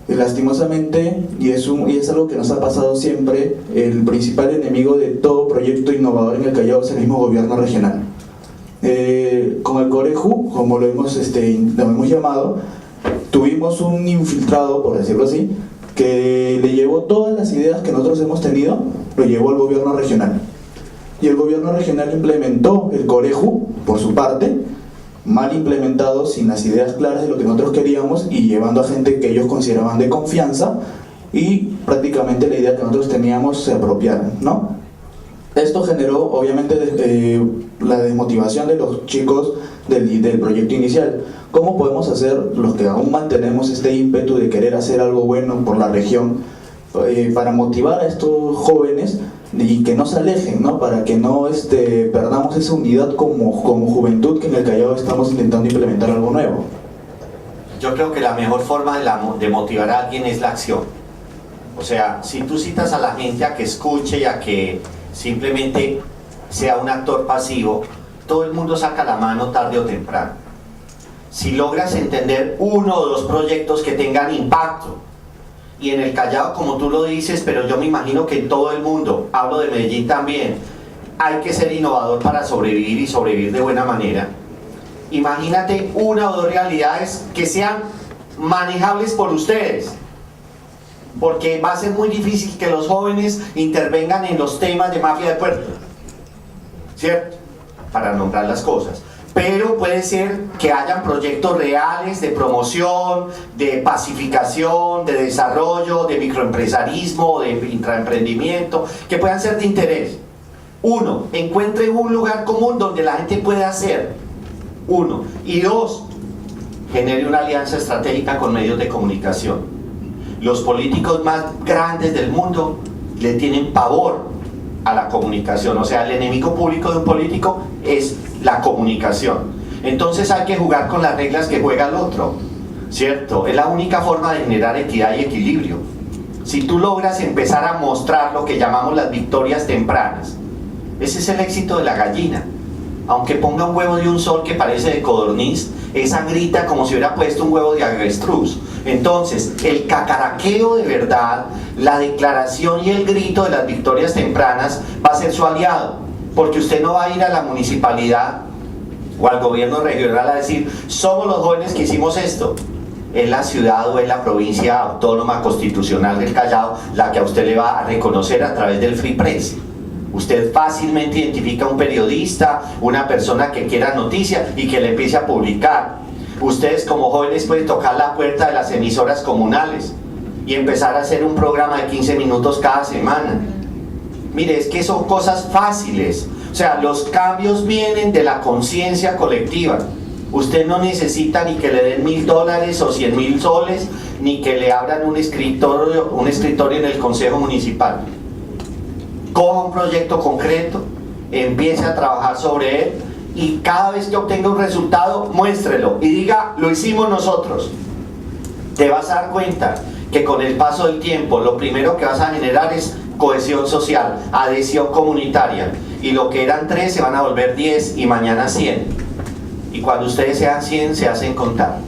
Lastimosamente, y es algo que nos ha pasado siempre, el principal enemigo de todo proyecto innovador en el Callao es el mismo gobierno regional. Con el Coreju, como lo hemos llamado, tuvimos un infiltrado, por decirlo así, que le llevó todas las ideas que nosotros hemos tenido, lo llevó al gobierno regional. Y el gobierno regional implementó el Coreju, por su parte, mal implementado, sin las ideas claras de lo que nosotros queríamos y llevando a gente que ellos consideraban de confianza y prácticamente la idea que nosotros teníamos se apropiaron, ¿no? Esto generó obviamente la desmotivación de los chicos del proyecto inicial. ¿Cómo podemos hacer, los que aún mantenemos este ímpetu de querer hacer algo bueno por la región, para motivar a estos jóvenes y que no se alejen, ¿no? Para que no perdamos esa unidad como juventud, que en el Callao estamos intentando implementar algo nuevo? Yo creo que la mejor forma de motivar a alguien es la acción. O sea, si tú citas a la gente a que escuche y a que simplemente sea un actor pasivo, todo el mundo saca la mano tarde o temprano. Si logras entender uno o dos proyectos que tengan impacto, y en el Callao, como tú lo dices, pero yo me imagino que en todo el mundo, hablo de Medellín también, hay que ser innovador para sobrevivir y sobrevivir de buena manera. Imagínate una o dos realidades que sean manejables por ustedes, porque va a ser muy difícil que los jóvenes intervengan en los temas de mafia de puerto, ¿cierto? Para nombrar las cosas. Pero puede ser que hayan proyectos reales de promoción, de pacificación, de desarrollo, de microempresarismo, de intraemprendimiento, que puedan ser de interés. Uno, encuentre un lugar común donde la gente pueda hacer. Uno. Y dos, genere una alianza estratégica con medios de comunicación. Los políticos más grandes del mundo le tienen pavor a la comunicación, o sea, el enemigo público de un político es la comunicación. Entonces hay que jugar con las reglas que juega el otro, ¿cierto? Es la única forma de generar equidad y equilibrio. Si tú logras empezar a mostrar lo que llamamos las victorias tempranas, ese es el éxito de la gallina. Aunque ponga un huevo de un sol que parece de codorniz, esa grita como si hubiera puesto un huevo de avestruz. Entonces, el cacaraqueo de verdad, la declaración y el grito de las victorias tempranas va a ser su aliado, porque usted no va a ir a la municipalidad o al gobierno regional a decir, somos los jóvenes que hicimos esto. Es la ciudad o es la provincia autónoma constitucional del Callao la que a usted le va a reconocer a través del Free Press. Usted fácilmente identifica a un periodista, una persona que quiera noticia y que le empiece a publicar. Ustedes como jóvenes pueden tocar la puerta de las emisoras comunales y empezar a hacer un programa de 15 minutos cada semana. Mire, es que son cosas fáciles. O sea, los cambios vienen de la conciencia colectiva. Usted no necesita ni que le den $1.000 o 100.000 soles, ni que le abran un escritorio en el Consejo Municipal. Coja un proyecto concreto, empiece a trabajar sobre él y cada vez que obtenga un resultado, muéstrelo y diga, lo hicimos nosotros. Te vas a dar cuenta que con el paso del tiempo, lo primero que vas a generar es cohesión social, adhesión comunitaria, y lo que eran 3 se van a volver 10 y mañana 100. Y cuando ustedes sean 100, se hacen contar.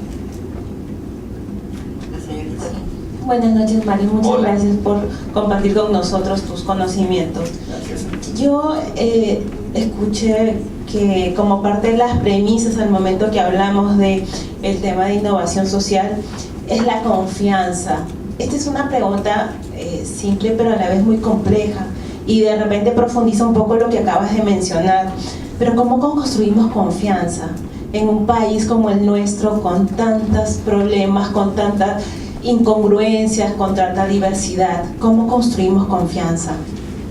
Buenas noches, Mario. Muchas Hola. gracias por compartir con nosotros tus conocimientos. Gracias. Yo escuché que como parte de las premisas al momento que hablamos de el tema de innovación social es la confianza. Esta es una pregunta simple pero a la vez muy compleja y de repente profundiza un poco lo que acabas de mencionar. Pero ¿cómo construimos confianza en un país como el nuestro con tantos problemas, con tantas incongruencias, con tanta diversidad? ¿Cómo construimos confianza?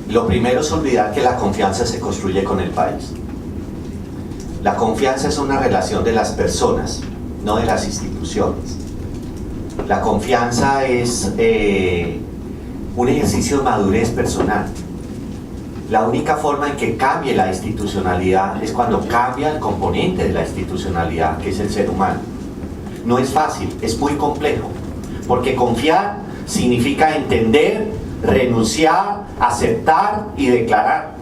Lo primero es olvidar que la confianza se construye con el país. La confianza es una relación de las personas, no de las instituciones. La confianza es un ejercicio de madurez personal. La única forma en que cambie la institucionalidad es cuando cambia el componente de la institucionalidad, que es el ser humano. No es fácil, es muy complejo, porque confiar significa entender, renunciar, aceptar y declarar.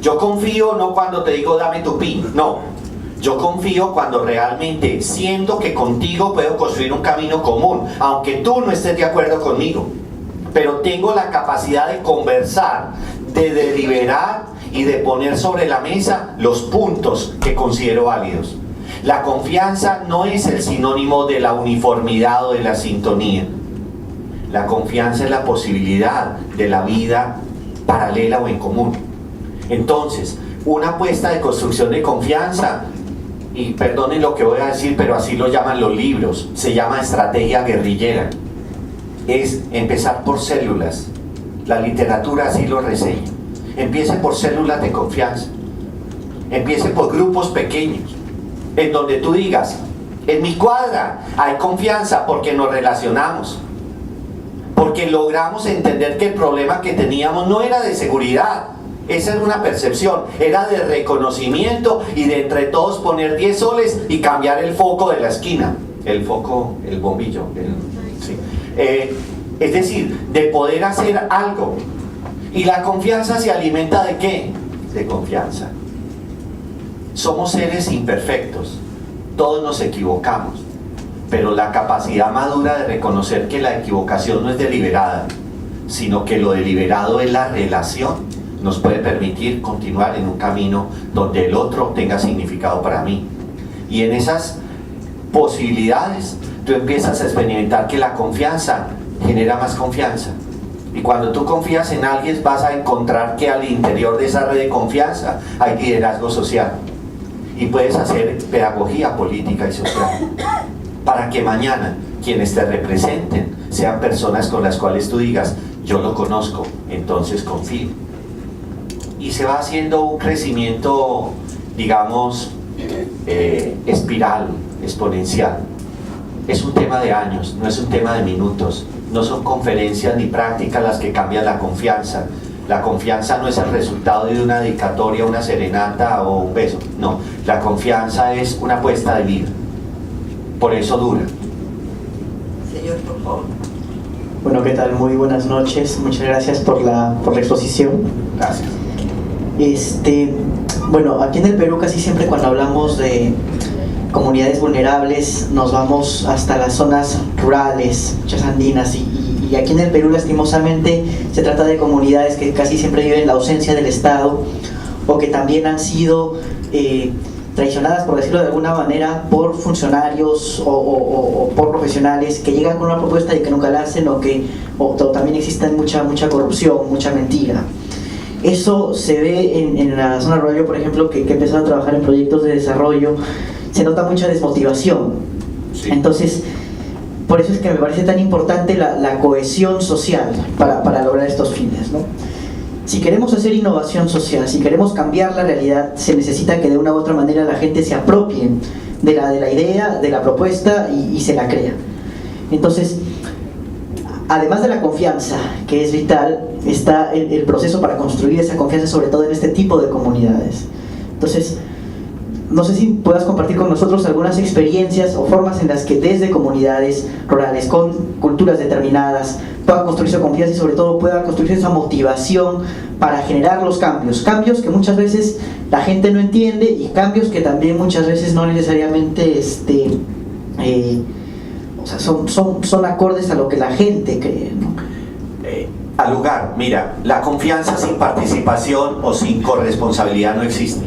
Yo confío no cuando te digo dame tu PIN, no. Yo confío cuando realmente siento que contigo puedo construir un camino común, aunque tú no estés de acuerdo conmigo. Pero tengo la capacidad de conversar, de deliberar y de poner sobre la mesa los puntos que considero válidos. La confianza no es el sinónimo de la uniformidad o de la sintonía. La confianza es la posibilidad de la vida paralela o en común. Entonces, una apuesta de construcción de confianza, y perdonen lo que voy a decir, pero así lo llaman los libros, se llama estrategia guerrillera. Es empezar por células. La literatura así lo reseña. Empiece por células de confianza. Empiece por grupos pequeños, en donde tú digas, en mi cuadra hay confianza porque nos relacionamos, porque logramos entender que el problema que teníamos no era de seguridad, esa era una percepción, era de reconocimiento y de entre todos poner 10 soles y cambiar el foco de la esquina, el foco, el bombillo, sí. Es decir, de poder hacer algo. Y la confianza se alimenta ¿de qué? De confianza. Somos seres imperfectos, todos nos equivocamos, pero la capacidad madura de reconocer que la equivocación no es deliberada, sino que lo deliberado es la relación, nos puede permitir continuar en un camino donde el otro tenga significado para mí. Y en esas posibilidades tú empiezas a experimentar que la confianza genera más confianza. Y cuando tú confías en alguien vas a encontrar que al interior de esa red de confianza hay liderazgo social. Y puedes hacer pedagogía política y social para que mañana quienes te representen sean personas con las cuales tú digas, yo lo conozco, entonces confío. Y se va haciendo un crecimiento, digamos, espiral, exponencial. Es un tema de años, no es un tema de minutos. No son conferencias ni prácticas las que cambian la confianza. La confianza no es el resultado de una dedicatoria, una serenata o un beso. No, la confianza es una apuesta de vida. Por eso dura. Señor, por favor. Bueno, ¿qué tal? Muy buenas noches. Muchas gracias por la exposición. Gracias. Bueno, aquí en el Perú casi siempre cuando hablamos de comunidades vulnerables nos vamos hasta las zonas rurales, muchas andinas, y aquí en el Perú lastimosamente se trata de comunidades que casi siempre viven la ausencia del Estado o que también han sido traicionadas, por decirlo de alguna manera, por funcionarios o por profesionales que llegan con una propuesta y que nunca la hacen, o también existe mucha corrupción, mucha mentira. Eso se ve en la zona rural. Yo, por ejemplo, que he empezado a trabajar en proyectos de desarrollo, se nota mucha desmotivación. Sí. Entonces, por eso es que me parece tan importante la cohesión social para lograr estos fines, ¿no? Si queremos hacer innovación social, si queremos cambiar la realidad, se necesita que de una u otra manera la gente se apropie de la idea, de la propuesta y se la crea. Entonces, además de la confianza, que es vital, está el proceso para construir esa confianza, sobre todo en este tipo de comunidades. Entonces, no sé si puedas compartir con nosotros algunas experiencias o formas en las que desde comunidades rurales con culturas determinadas pueda construirse confianza y sobre todo pueda construirse esa motivación para generar los cambios que muchas veces la gente no entiende y cambios que también muchas veces no necesariamente o sea, son acordes a lo que la gente cree, ¿no? Al lugar, mira, la confianza sin participación o sin corresponsabilidad no existe.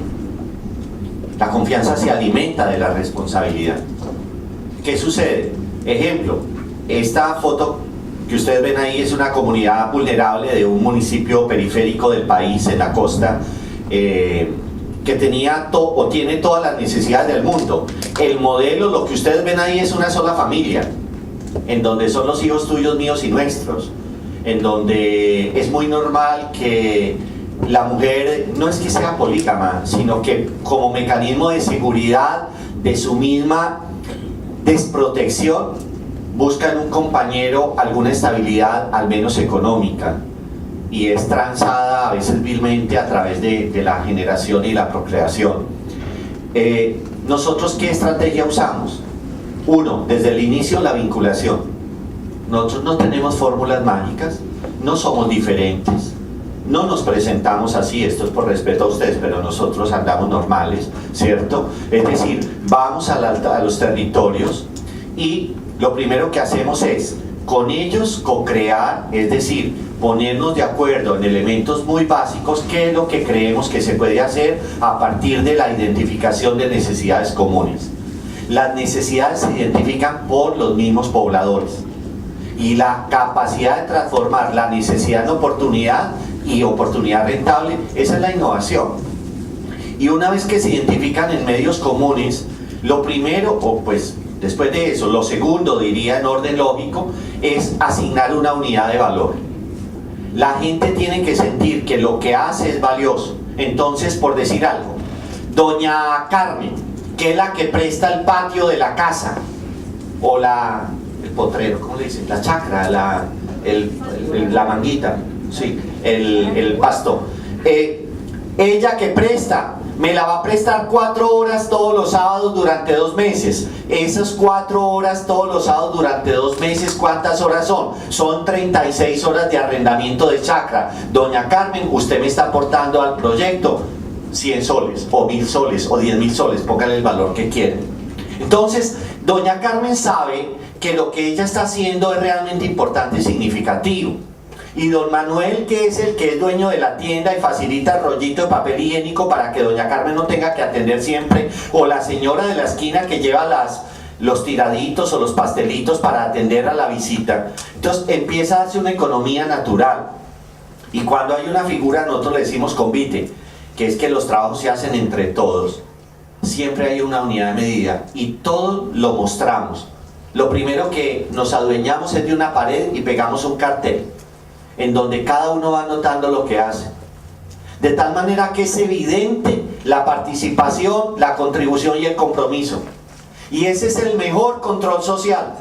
La confianza se alimenta de la responsabilidad. ¿Qué sucede? Ejemplo, esta foto que ustedes ven ahí es una comunidad vulnerable de un municipio periférico del país, en la costa, que tenía o tiene todas las necesidades del mundo. El modelo, lo que ustedes ven ahí, es una sola familia, en donde son los hijos tuyos, míos y nuestros, en donde es muy normal que la mujer no es que sea polígama, sino que como mecanismo de seguridad de su misma desprotección busca en un compañero alguna estabilidad, al menos económica, y es transada a veces vilmente a través de la generación y la procreación. ¿Nosotros qué estrategia usamos? Uno, desde el inicio, la vinculación. Nosotros no tenemos fórmulas mágicas, no somos diferentes, no nos presentamos así, esto es por respeto a ustedes, pero nosotros andamos normales, ¿cierto? Es decir, vamos a los territorios y lo primero que hacemos es con ellos co-crear, es decir, ponernos de acuerdo en elementos muy básicos, qué es lo que creemos que se puede hacer a partir de la identificación de necesidades comunes. Las necesidades se identifican por los mismos pobladores y la capacidad de transformar la necesidad en oportunidad y oportunidad rentable, esa es la innovación. Y una vez que se identifican en medios comunes, lo primero, o pues después de eso, lo segundo, diría en orden lógico, es asignar una unidad de valor. La gente tiene que sentir que lo que hace es valioso. Entonces, por decir algo, doña Carmen, que es la que presta el patio de la casa, o el potrero, ¿cómo le dicen? La chacra, la manguita, sí, el pasto. Ella que presta, me la va a prestar 4 horas todos los sábados durante 2 meses. Esas 4 horas todos los sábados durante 2 meses, ¿cuántas horas son? Son 36 horas de arrendamiento de chacra. Doña Carmen, usted me está aportando al proyecto 100 soles, o 1000 soles, o 10.000 soles, póngale el valor que quiera. Entonces, doña Carmen sabe que lo que ella está haciendo es realmente importante y significativo. Y don Manuel, que es el que es dueño de la tienda y facilita el rollito de papel higiénico para que doña Carmen no tenga que atender siempre, o la señora de la esquina que lleva los tiraditos o los pastelitos para atender a la visita. Entonces empieza a darse una economía natural. Y cuando hay una figura, nosotros le decimos convite, que es que los trabajos se hacen entre todos. Siempre hay una unidad de medida y todo lo mostramos. Lo primero que nos adueñamos es de una pared y pegamos un cartel en donde cada uno va notando lo que hace, de tal manera que es evidente la participación, la contribución y el compromiso. Y ese es el mejor control social,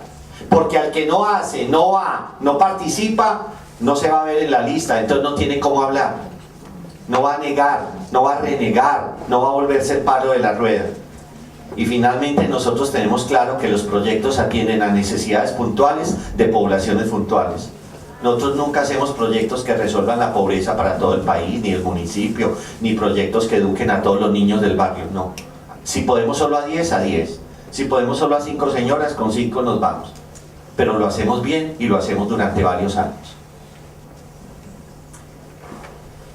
porque al que no hace, no va, no participa, no se va a ver en la lista, entonces no tiene cómo hablar, no va a negar, no va a renegar, no va a volverse el palo de la rueda. Y finalmente nosotros tenemos claro que los proyectos atienden a necesidades puntuales de poblaciones puntuales. Nosotros nunca hacemos proyectos que resuelvan la pobreza para todo el país, ni el municipio, ni proyectos que eduquen a todos los niños del barrio, no. Si podemos solo a 10, a 10. Si podemos solo a 5 señoras, con 5 nos vamos. Pero lo hacemos bien y lo hacemos durante varios años.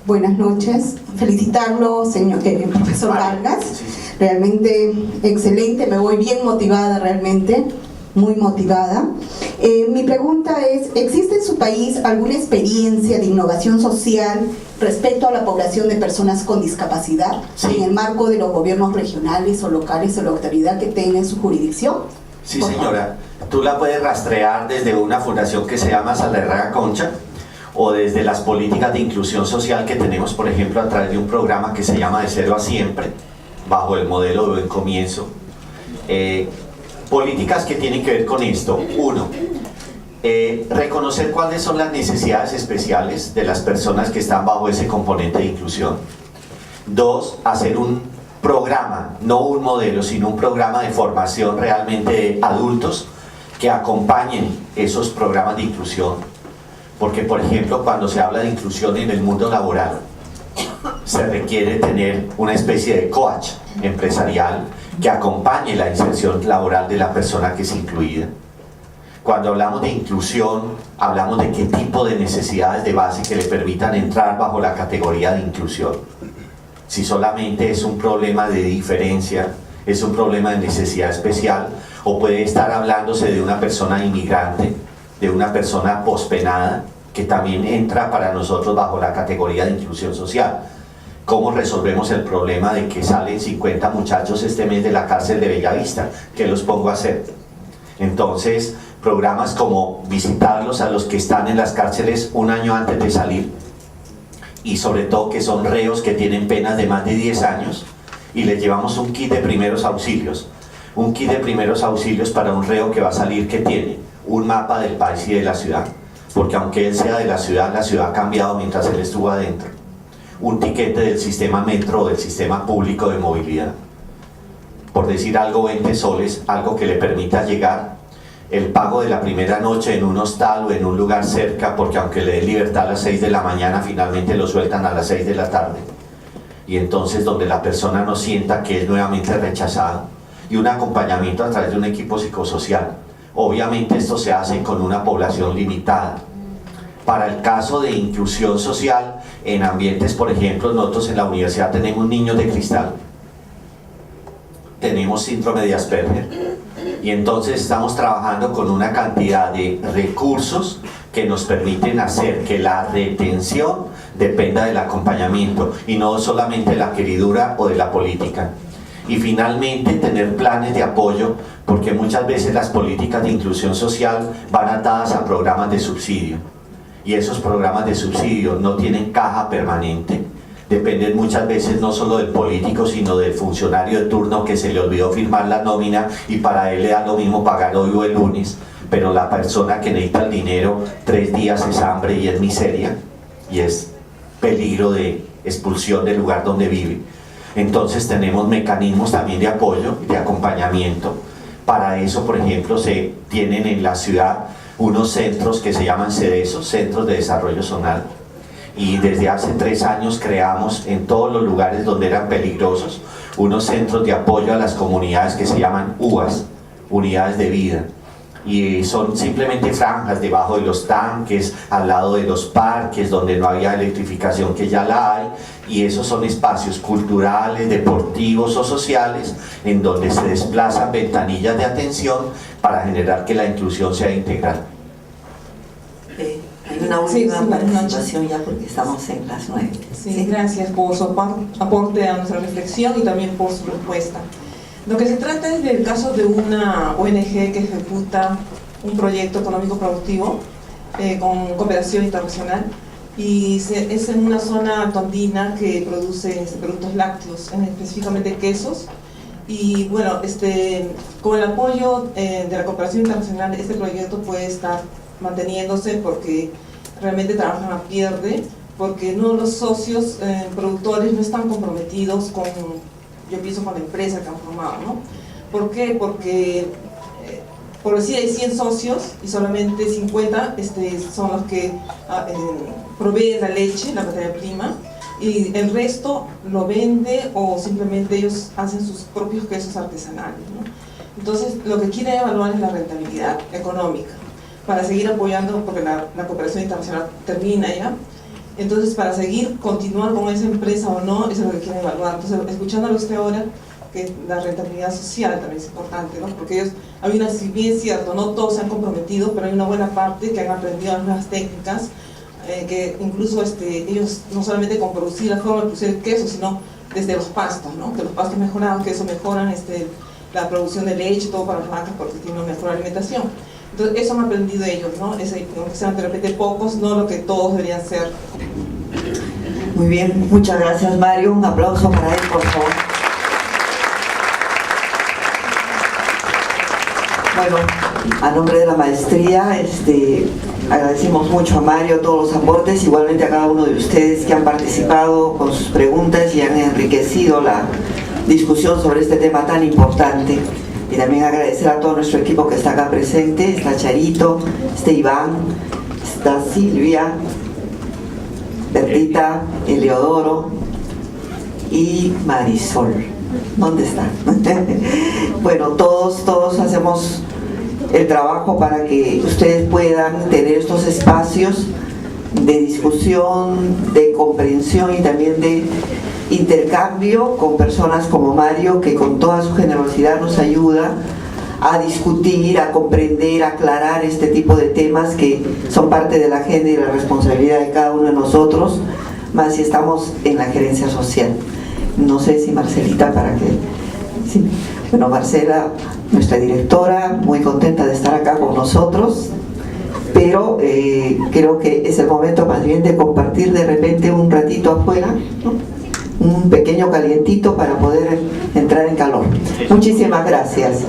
Buenas noches, felicitarlo, profesor Vargas, realmente excelente, me voy bien motivada realmente, muy motivada. Mi pregunta es, ¿existe en su país alguna experiencia de innovación social respecto a la población de personas con discapacidad en el marco de los gobiernos regionales o locales o la autoridad que tenga en su jurisdicción? Sí, señora, tú la puedes rastrear desde una fundación que se llama Salerraga Concha, o desde las políticas de inclusión social que tenemos, por ejemplo, a través de un programa que se llama De Cero a Siempre, bajo el modelo de Buen Comienzo. Políticas que tienen que ver con esto. 1. Reconocer cuáles son las necesidades especiales de las personas que están bajo ese componente de inclusión. 2. Hacer un programa, no un modelo, sino un programa de formación realmente de adultos que acompañen esos programas de inclusión. Porque, por ejemplo, cuando se habla de inclusión en el mundo laboral, se requiere tener una especie de coach empresarial que acompañe la inserción laboral de la persona que es incluida. Cuando hablamos de inclusión, hablamos de qué tipo de necesidades de base que le permitan entrar bajo la categoría de inclusión. Si solamente es un problema de diferencia, es un problema de necesidad especial, o puede estar hablándose de una persona inmigrante, de una persona pospenada, que también entra para nosotros bajo la categoría de inclusión social. ¿Cómo resolvemos el problema de que salen 50 muchachos este mes de la cárcel de Bellavista? ¿Qué los pongo a hacer? Entonces, programas como visitarlos a los que están en las cárceles un año antes de salir, y sobre todo que son reos que tienen penas de más de 10 años, y les llevamos un kit de primeros auxilios. Un kit de primeros auxilios para un reo que va a salir, que tiene un mapa del país y de la ciudad, porque aunque él sea de la ciudad ha cambiado mientras él estuvo adentro. Un tiquete del sistema metro o del sistema público de movilidad. Por decir algo, 20 soles, algo que le permita llegar, el pago de la primera noche en un hostal o en un lugar cerca, porque aunque le den libertad a las 6 de la mañana, finalmente lo sueltan a las 6 de la tarde. Y entonces donde la persona no sienta que es nuevamente rechazado. Y un acompañamiento a través de un equipo psicosocial. Obviamente esto se hace con una población limitada. Para el caso de inclusión social, en ambientes, por ejemplo, nosotros en la universidad tenemos niños de cristal, tenemos síndrome de Asperger, y entonces estamos trabajando con una cantidad de recursos que nos permiten hacer que la retención dependa del acompañamiento y no solamente de la queridura o de la política. Y finalmente tener planes de apoyo, porque muchas veces las políticas de inclusión social van atadas a programas de subsidio, y esos programas de subsidio no tienen caja permanente, dependen muchas veces no solo del político, sino del funcionario de turno que se le olvidó firmar la nómina y para él le da lo mismo pagar hoy o el lunes, pero la persona que necesita el dinero 3 días es hambre y es miseria y es peligro de expulsión del lugar donde vive. Entonces tenemos mecanismos también de apoyo, de acompañamiento. Para eso, por ejemplo, se tienen en la ciudad unos centros que se llaman CEDESO, Centros de Desarrollo Zonal, y desde hace 3 años creamos en todos los lugares donde eran peligrosos unos centros de apoyo a las comunidades que se llaman UAS, Unidades de Vida, y son simplemente franjas debajo de los tanques, al lado de los parques donde no había electrificación, que ya la hay, y esos son espacios culturales, deportivos o sociales en donde se desplazan ventanillas de atención para generar que la inclusión sea integral. Hay una última participación ya porque estamos en las 9. Sí, gracias por su aporte a nuestra reflexión y también por su respuesta. Lo que se trata es del caso de una ONG que ejecuta un proyecto económico productivo con cooperación internacional, y es en una zona altoandina que produce productos lácteos, específicamente quesos. Y bueno, con el apoyo de la cooperación internacional, este proyecto puede estar manteniéndose porque realmente trabajan a pierde, porque los socios productores no están comprometidos con, yo pienso, con la empresa que han formado, ¿no? ¿Por qué? Porque por decir hay 100 socios y solamente 50 son los que proveen la leche, la materia prima, y el resto lo vende o simplemente ellos hacen sus propios quesos artesanales, ¿no? Entonces lo que quieren evaluar es la rentabilidad económica para seguir apoyando, porque la cooperación internacional termina ya. Entonces, para continuar con esa empresa o no, eso es lo que quieren evaluar. Entonces, escuchándolo usted ahora, que la rentabilidad social también es importante, ¿no? Porque ellos, si bien es cierto, no todos se han comprometido, pero hay una buena parte que han aprendido las nuevas técnicas, que incluso ellos no solamente con producir la forma de producir el queso, sino desde los pastos, ¿no? Que los pastos mejoran, que eso mejoran la producción de leche, todo para las vacas, porque tienen una mejor alimentación. Entonces, eso han aprendido ellos, ¿no? Aunque sean de repente pocos, no lo que todos deberían ser. Muy bien, muchas gracias, Mario. Un aplauso para él, por favor. Bueno, a nombre de la maestría, agradecemos mucho a Mario todos los aportes, igualmente a cada uno de ustedes que han participado con sus preguntas y han enriquecido la discusión sobre este tema tan importante. Y también agradecer a todo nuestro equipo que está acá presente. Está Charito, está Iván, está Silvia, Bertita, Eleodoro y Marisol. ¿Dónde están? Bueno, todos hacemos el trabajo para que ustedes puedan tener estos espacios de discusión, de comprensión y también de intercambio con personas como Mario, que con toda su generosidad nos ayuda a discutir, a comprender, a aclarar este tipo de temas que son parte de la agenda y la responsabilidad de cada uno de nosotros, más si estamos en la gerencia social. No sé si Marcelita, para que... Sí. Bueno, Marcela, nuestra directora, muy contenta de estar acá con nosotros, pero creo que es el momento más bien de compartir de repente un ratito afuera, ¿no? Un pequeño calientito para poder entrar en calor. Muchísimas gracias.